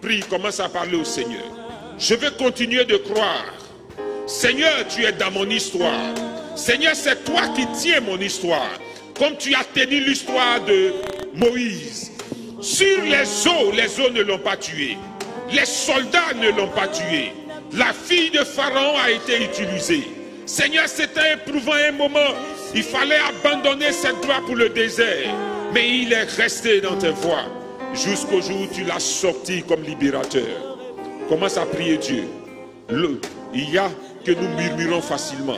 Prie, commence à parler au Seigneur. Je veux continuer de croire. Seigneur, tu es dans mon histoire. Seigneur, c'est toi qui tiens mon histoire. Comme tu as tenu l'histoire de Moïse. Sur les eaux ne l'ont pas tué. Les soldats ne l'ont pas tué. La fille de Pharaon a été utilisée. Seigneur, c'était éprouvant un moment. Il fallait abandonner cette voie pour le désert. Mais il est resté dans tes voies. Jusqu'au jour où tu l'as sorti comme libérateur. Commence à prier Dieu. Il y a que nous murmurons facilement.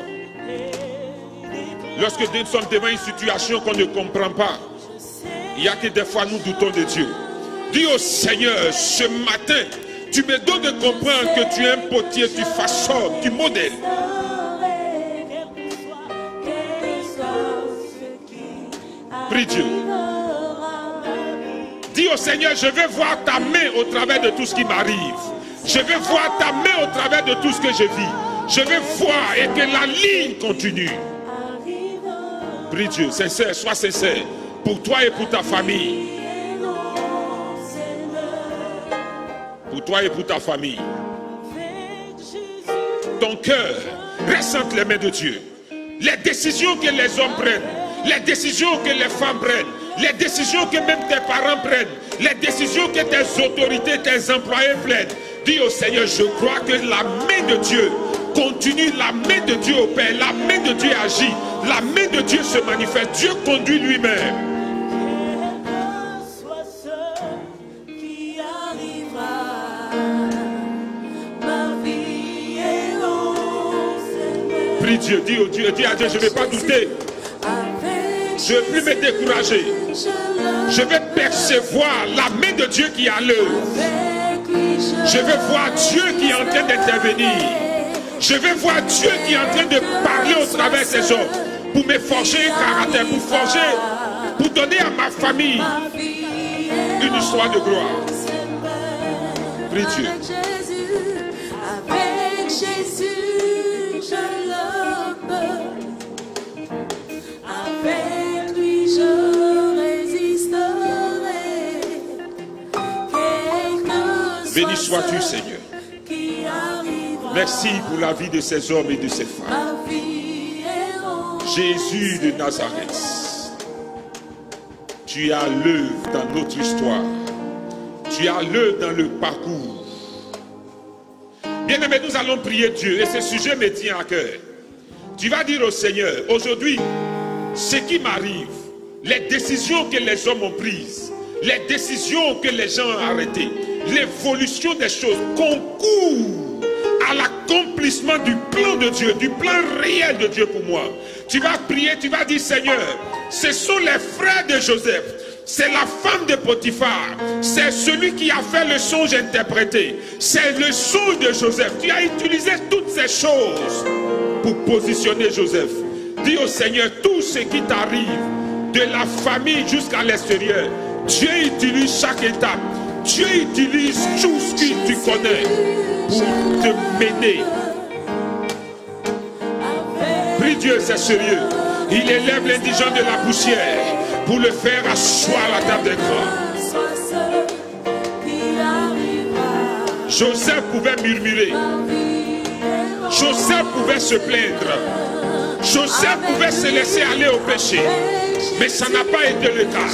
Lorsque nous sommes devant une situation qu'on ne comprend pas, il y a que des fois nous doutons de Dieu. Dis au Seigneur, ce matin, tu me donnes de comprendre que tu es un potier, tu façonnes, tu modèles. Prie Dieu. Dis au Seigneur, je veux voir ta main au travers de tout ce qui m'arrive. Je veux voir ta main au travers de tout ce que je vis. Je veux voir et que la ligne continue. Prie Dieu, sincère, sois sincère. Pour toi et pour ta famille. Pour toi et pour ta famille. Ton cœur reste entre les mains de Dieu. Les décisions que les hommes prennent, les décisions que les femmes prennent, les décisions que même tes parents prennent, les décisions que tes autorités, tes employés prennent. Dis au Seigneur, je crois que la main de Dieu continue, la main de Dieu opère, la main de Dieu agit, la main de Dieu se manifeste, Dieu conduit lui-même. Prie Dieu, dis au Dieu, dis à Dieu, je ne vais pas douter. Je ne vais plus me décourager. Je vais percevoir la main de Dieu qui est à l'œuvre. Je vais voir Dieu qui est en train d'intervenir. Je vais voir Dieu qui est en train de parler au travers de ces hommes pour me forger un caractère, pour donner à ma famille une histoire de gloire. Prie Dieu. Avec Jésus, je l'aime. Avec lui, je résisterai. Béni sois-tu, Seigneur. Merci pour la vie de ces hommes et de ces femmes. Jésus de Nazareth, tu as l'œuvre dans notre histoire. Tu as l'œuvre dans le parcours. Bien-aimés, nous allons prier Dieu et ce sujet me tient à cœur. Tu vas dire au Seigneur, aujourd'hui, ce qui m'arrive, les décisions que les hommes ont prises, les décisions que les gens ont arrêtées, l'évolution des choses concourent à l'accomplissement du plan de Dieu, du plan réel de Dieu pour moi. Tu vas prier, tu vas dire, Seigneur, ce sont les frères de Joseph, c'est la femme de Potiphar, c'est celui qui a fait le songe interprété, c'est le songe de Joseph. Tu as utilisé toutes ces choses pour positionner Joseph. Dis au Seigneur, tout ce qui t'arrive, de la famille jusqu'à l'extérieur, Dieu utilise chaque étape. Dieu utilise tout ce que tu connais pour te mener. Prie Dieu, c'est sérieux. Il élève l'indigent de la poussière pour le faire asseoir à la table des grands. Joseph pouvait murmurer. Joseph pouvait se plaindre. Joseph pouvait se laisser aller au péché. Mais ça n'a pas été le cas.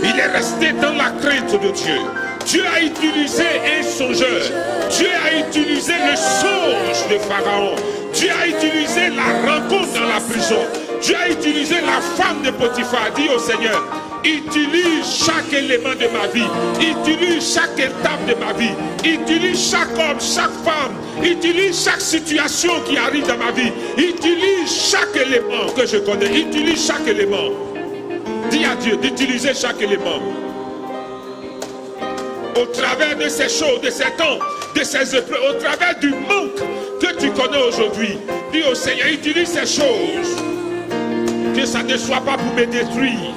Il est resté dans la crainte de Dieu. Dieu a utilisé un songeur. Dieu a utilisé le songe de Pharaon. Dieu a utilisé la rencontre dans la prison. Dieu a utilisé la femme de Potiphar. Dis au Seigneur, utilise chaque élément de ma vie. Utilise chaque étape de ma vie. Utilise chaque homme, chaque femme. Utilise chaque situation qui arrive dans ma vie. Utilise chaque élément que je connais. Utilise chaque élément. Dis à Dieu d'utiliser chaque élément. Au travers de ces choses, de ces temps, de ces épreuves, au travers du manque que tu connais aujourd'hui, dis au Seigneur, utilise ces choses. Que ça ne soit pas pour me détruire,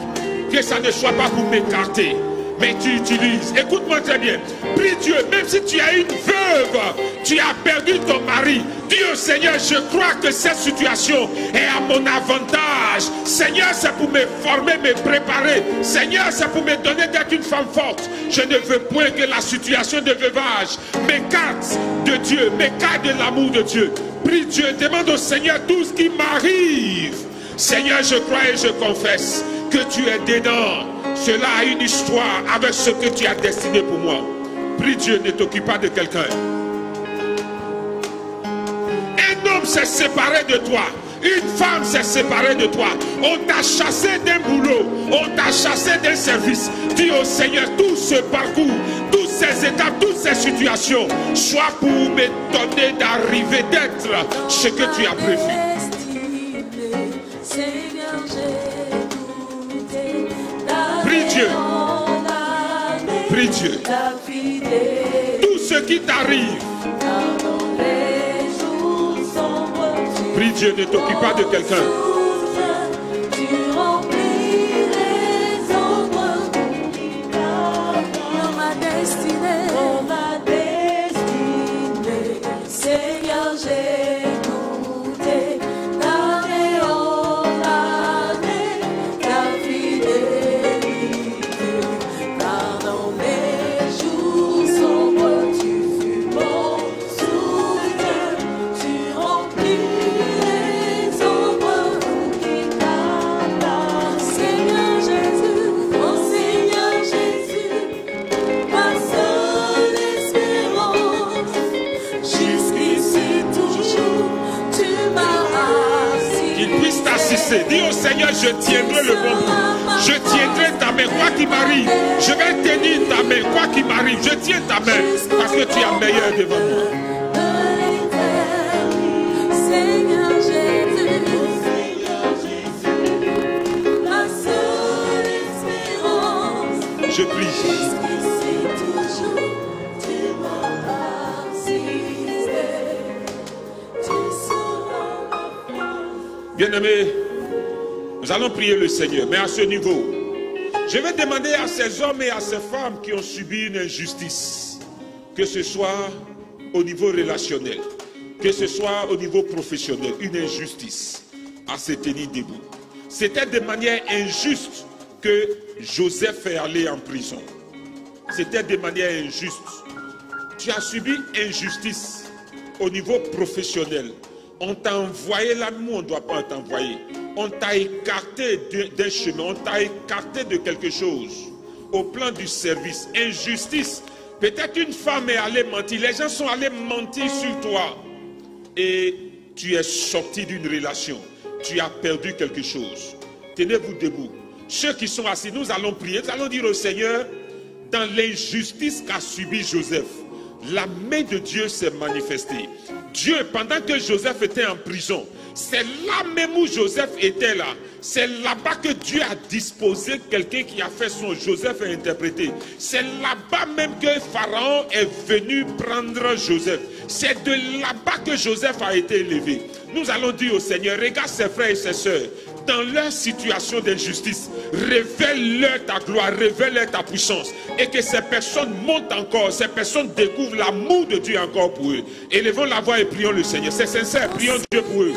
que ça ne soit pas pour m'écarter, mais tu utilises. Écoute-moi très bien. Prie Dieu, même si tu as une veuve, tu as perdu ton mari, dis au Seigneur, je crois que cette situation est à mon avantage. Seigneur, c'est pour me former, me préparer. Seigneur, c'est pour me donner d'être une femme forte. Je ne veux point que la situation de veuvage m'écarte de Dieu, m'écarte de l'amour de Dieu. Prie Dieu, demande au Seigneur tout ce qui m'arrive. Seigneur, je crois et je confesse que tu es dedans. Cela a une histoire avec ce que tu as destiné pour moi. Prie Dieu, ne t'occupe pas de quelqu'un. Un homme s'est séparé de toi. Une femme s'est séparée de toi. On t'a chassé d'un boulot. On t'a chassé d'un service. Dis au Seigneur, tout ce parcours, toutes ces étapes, toutes ces situations, soit pour me donner d'arriver, d'être ce que tu as prévu. Prie Dieu. Prie Dieu. Tout ce qui t'arrive. Prie Dieu, ne t'occupe pas de quelqu'un. Seigneur, j'ai goûté l'année en année, ta fidélité. Pardon mes jours sombres, tu fus mon soutien. Tu remplis les ombres qui t'attendent. Seigneur Jésus, oh Seigneur Jésus. laisser. Dis au Seigneur, je tiendrai le bon bout. Je tiendrai ta main, quoi qu'il m'arrive. Je vais tenir ta main, quoi qu'il m'arrive. Je tiens ta main, parce que tu es meilleur devant moi. Seigneur Jésus, ma seule espérance. Je prie. Bien-aimés, nous allons prier le Seigneur, mais à ce niveau, je vais demander à ces hommes et à ces femmes qui ont subi une injustice, que ce soit au niveau relationnel, que ce soit au niveau professionnel, une injustice, à se tenir debout. C'était de manière injuste que Joseph est allé en prison. C'était de manière injuste. Tu as subi injustice au niveau professionnel. On t'a envoyé là, nous on ne doit pas t'envoyer. On t'a écarté d'un chemin, on t'a écarté de quelque chose. Au plan du service, injustice. Peut-être une femme est allée mentir, les gens sont allés mentir sur toi. Et tu es sorti d'une relation, tu as perdu quelque chose. Tenez-vous debout. Ceux qui sont assis, nous allons prier, nous allons dire au Seigneur, dans l'injustice qu'a subi Joseph, la main de Dieu s'est manifestée. Dieu, pendant que Joseph était en prison, c'est là même où Joseph était là. C'est là-bas que Dieu a disposé quelqu'un qui a fait son Joseph et interprété. C'est là-bas même que Pharaon est venu prendre Joseph. C'est de là-bas que Joseph a été élevé. Nous allons dire au Seigneur, regarde ses frères et ses sœurs, dans leur situation d'injustice, révèle-leur ta gloire, révèle-leur ta puissance. Et que ces personnes montent encore, ces personnes découvrent l'amour de Dieu encore pour eux. Élevons la voix et prions le Seigneur. C'est sincère, prions Dieu pour eux.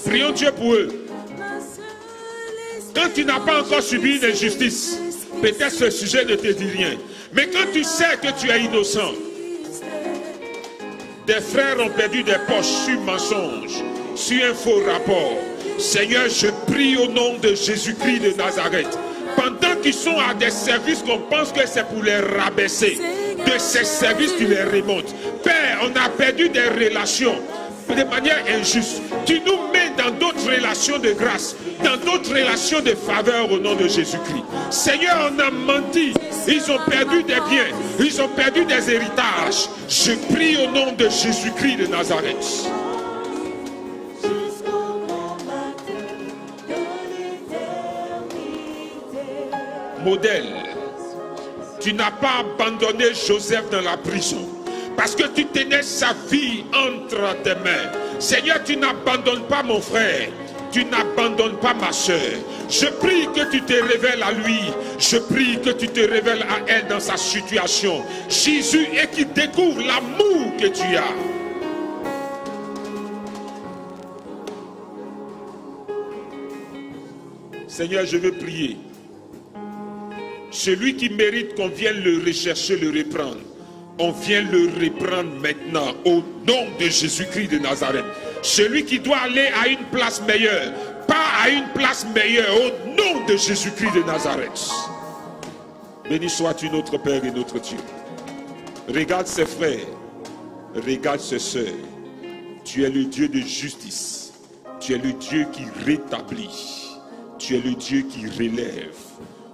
Prions Dieu pour eux. Quand tu n'as pas encore subi une injustice, peut-être ce sujet ne te dit rien. Mais quand tu sais que tu es innocent, des frères ont perdu des poches sur mensonge, sur un faux rapport. Seigneur, je prie au nom de Jésus-Christ de Nazareth. Pendant qu'ils sont à des services qu'on pense que c'est pour les rabaisser, de ces services tu les remontes. Père, on a perdu des relations de manière injuste. Tu nous mets dans d'autres relations de grâce, dans d'autres relations de faveur au nom de Jésus-Christ. Seigneur, on a menti. Ils ont perdu des biens, ils ont perdu des héritages. Je prie au nom de Jésus-Christ de Nazareth. Modèle, tu n'as pas abandonné Joseph dans la prison parce que tu tenais sa vie entre tes mains. Seigneur, tu n'abandonnes pas mon frère, tu n'abandonnes pas ma soeur. Je prie que tu te révèles à lui, je prie que tu te révèles à elle dans sa situation. Jésus, et qu'il découvre l'amour que tu as. Seigneur, je veux prier. Celui qui mérite qu'on vienne le rechercher, le reprendre. On vient le reprendre maintenant au nom de Jésus-Christ de Nazareth. Celui qui doit aller à une place meilleure, pas à une place meilleure, au nom de Jésus-Christ de Nazareth. Béni sois-tu notre Père et notre Dieu. Regarde ses frères, regarde ses sœurs. Tu es le Dieu de justice. Tu es le Dieu qui rétablit. Tu es le Dieu qui relève.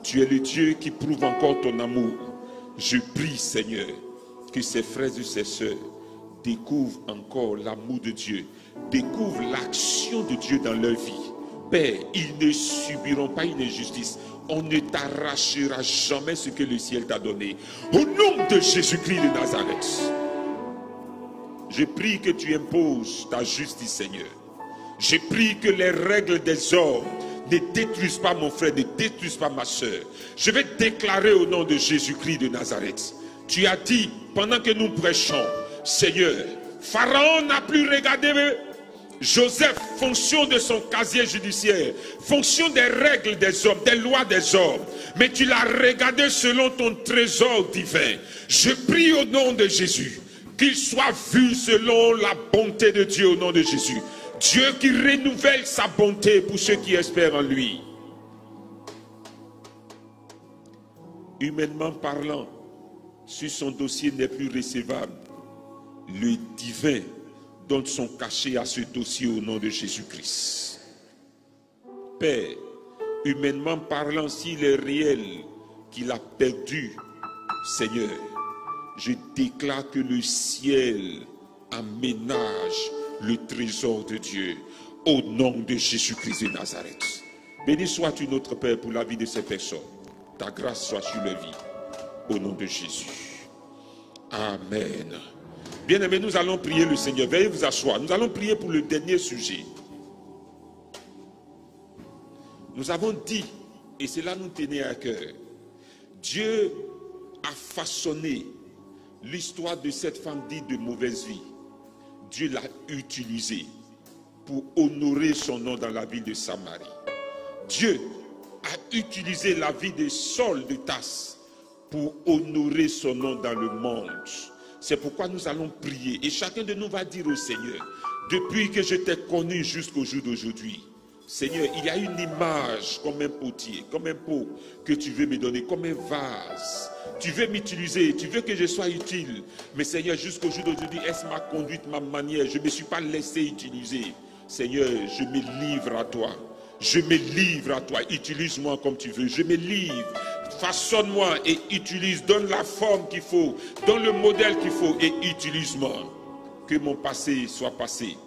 Tu es le Dieu qui prouve encore ton amour. Je prie, Seigneur, que ces frères et ces sœurs découvrent encore l'amour de Dieu, découvrent l'action de Dieu dans leur vie. Père, ils ne subiront pas une injustice. On ne t'arrachera jamais ce que le ciel t'a donné. Au nom de Jésus-Christ de Nazareth, je prie que tu imposes ta justice, Seigneur. Je prie que les règles des hommes ne détruisent pas mon frère, ne détruisent pas ma soeur. Je vais déclarer au nom de Jésus-Christ de Nazareth. Tu as dit, pendant que nous prêchons, Seigneur, Pharaon n'a plus regardé Joseph, fonction de son casier judiciaire, fonction des règles des hommes, des lois des hommes. Mais tu l'as regardé selon ton trésor divin. Je prie au nom de Jésus, qu'il soit vu selon la bonté de Dieu au nom de Jésus. Dieu qui renouvelle sa bonté pour ceux qui espèrent en lui. Humainement parlant, si son dossier n'est plus recevable, le divin donne son cachet à ce dossier au nom de Jésus-Christ. Père, humainement parlant, s'il est réel qu'il a perdu, Seigneur, je déclare que le ciel aménage le trésor de Dieu au nom de Jésus-Christ de Nazareth. Béni sois-tu notre Père pour la vie de ces personnes. Ta grâce soit sur leur vie au nom de Jésus. Amen. Bien-aimés, nous allons prier le Seigneur. Veuillez vous asseoir. Nous allons prier pour le dernier sujet. Nous avons dit, et cela nous tenait à cœur, Dieu a façonné l'histoire de cette femme dite de mauvaise vie. Dieu l'a utilisée pour honorer son nom dans la ville de Samarie. Dieu a utilisé la vie de Saul de Tarse pour honorer son nom dans le monde. C'est pourquoi nous allons prier. Et chacun de nous va dire au Seigneur, depuis que je t'ai connu jusqu'au jour d'aujourd'hui, Seigneur, il y a une image comme un potier, comme un pot que tu veux me donner, comme un vase. Tu veux m'utiliser, tu veux que je sois utile. Mais Seigneur, jusqu'au jour d'aujourd'hui, est-ce ma conduite, ma manière? Je ne me suis pas laissé utiliser. Seigneur, je me livre à toi. Je me livre à toi. Utilise-moi comme tu veux. Je me livre. Façonne-moi et utilise. Donne la forme qu'il faut. Donne le modèle qu'il faut et utilise-moi. Que mon passé soit passé.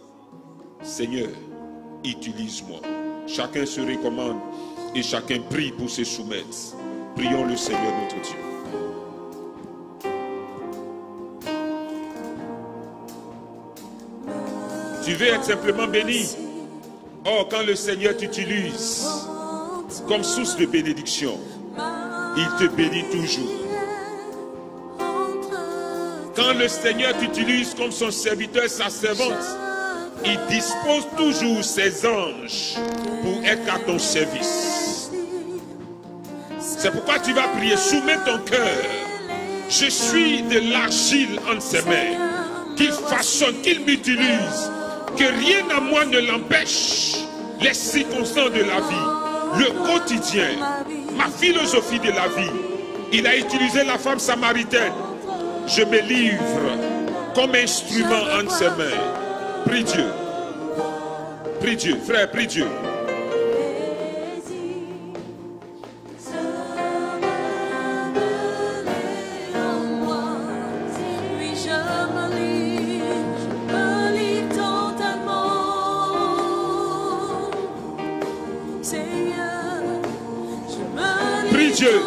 Seigneur, utilise-moi. Chacun se recommande et chacun prie pour se soumettre. Prions le Seigneur notre Dieu. Tu veux être simplement béni. Oh, quand le Seigneur t'utilise comme source de bénédiction, il te bénit toujours. Quand le Seigneur t'utilise comme son serviteur, sa servante, il dispose toujours ses anges pour être à ton service. C'est pourquoi tu vas prier, soumets ton cœur. Je suis de l'argile entre ses mains. Qu'il façonne, qu'il m'utilise. Que rien à moi ne l'empêche. Les circonstances de la vie, le quotidien, ma philosophie de la vie. Il a utilisé la femme samaritaine. Je me livre comme instrument entre ses mains. Prie Dieu. Prie Dieu, frère, prie Dieu. Dieu,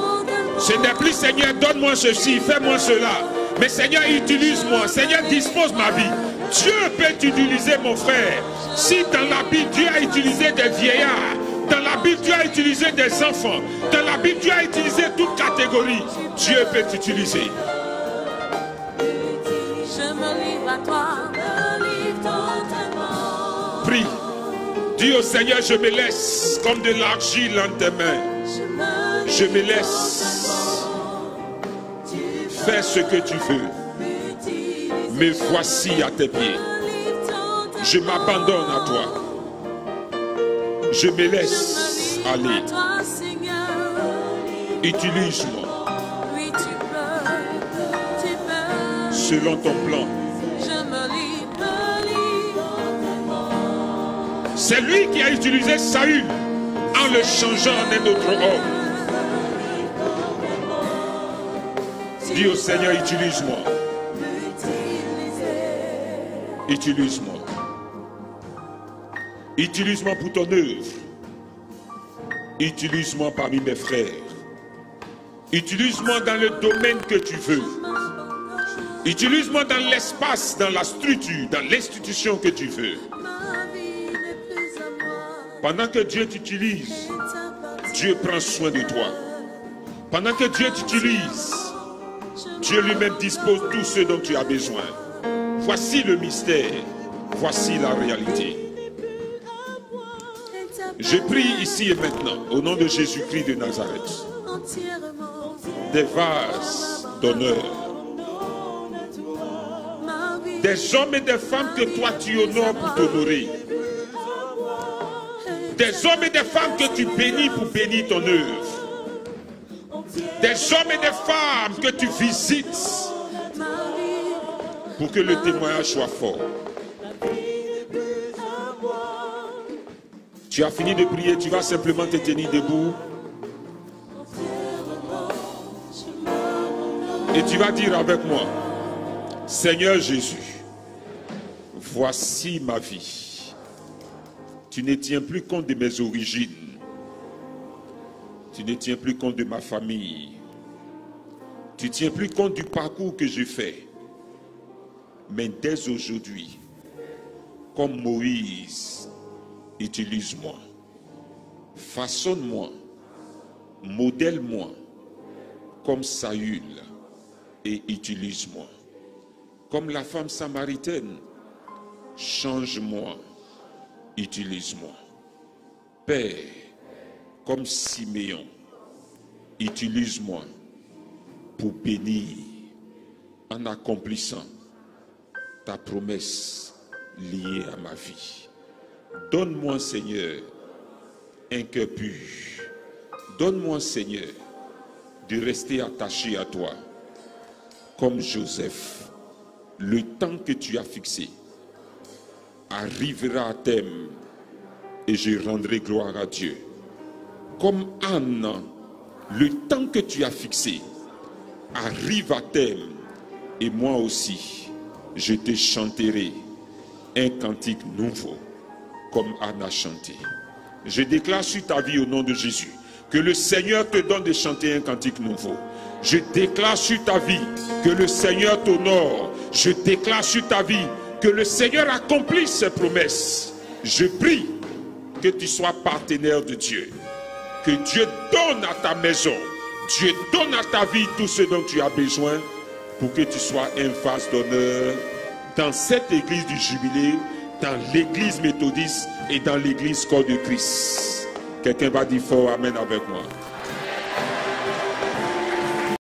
ce n'est plus Seigneur, donne-moi ceci, fais-moi cela. Mais Seigneur, utilise-moi. Seigneur, dispose ma vie. Dieu peut t'utiliser, mon frère. Si dans la Bible, Dieu a utilisé des vieillards, dans la Bible, Dieu a utilisé des enfants, dans la Bible, Dieu a utilisé toute catégorie, Dieu peut t'utiliser. Je me livre à toi, me livre totalement. Prie. Dis au Seigneur, je me laisse comme de l'argile entre tes mains. Je me laisse. Fais ce que tu veux. Me voici à tes pieds. Je m'abandonne à toi. Je me laisse aller. Utilise-moi selon ton plan. C'est lui qui a utilisé Saül en le changeant en un autre homme. Dis au Seigneur, utilise-moi. Utilise-moi. Utilise-moi pour ton œuvre. Utilise-moi parmi mes frères. Utilise-moi dans le domaine que tu veux. Utilise-moi dans l'espace, dans la structure, dans l'institution que tu veux. Pendant que Dieu t'utilise, Dieu prend soin de toi. Pendant que Dieu t'utilise, Dieu lui-même dispose tout ce dont tu as besoin. Voici le mystère. Voici la réalité. Je prie ici et maintenant, au nom de Jésus-Christ de Nazareth, des vases d'honneur, des hommes et des femmes que toi tu honores pour t'honorer, des hommes et des femmes que tu bénis pour bénir ton œuvre, des hommes et des femmes que tu visites pour que le témoignage soit fort. Tu as fini de prier, tu vas simplement te tenir debout. Et tu vas dire avec moi, Seigneur Jésus, voici ma vie. Tu ne tiens plus compte de mes origines. Tu ne tiens plus compte de ma famille. Tu ne tiens plus compte du parcours que j'ai fait. Mais dès aujourd'hui, comme Moïse, utilise-moi. Façonne-moi. Modèle-moi comme Saül et utilise-moi. Comme la femme samaritaine, change-moi, utilise-moi. Père, comme Siméon, utilise-moi pour bénir en accomplissant ta promesse liée à ma vie. Donne-moi, Seigneur, un cœur pur. Donne-moi, Seigneur, de rester attaché à toi, comme Joseph. Le temps que tu as fixé arrivera à terme et je rendrai gloire à Dieu. Comme Anne, le temps que tu as fixé arrive à terme et moi aussi, je te chanterai un cantique nouveau comme Anne a chanté. Je déclare sur ta vie au nom de Jésus que le Seigneur te donne de chanter un cantique nouveau. Je déclare sur ta vie que le Seigneur t'honore. Je déclare sur ta vie que le Seigneur accomplisse ses promesses. Je prie que tu sois partenaire de Dieu. Que Dieu donne à ta maison, Dieu donne à ta vie tout ce dont tu as besoin pour que tu sois un vase d'honneur dans cette église du Jubilé, dans l'église méthodiste et dans l'église corps de Christ. Quelqu'un va dire fort Amen avec moi.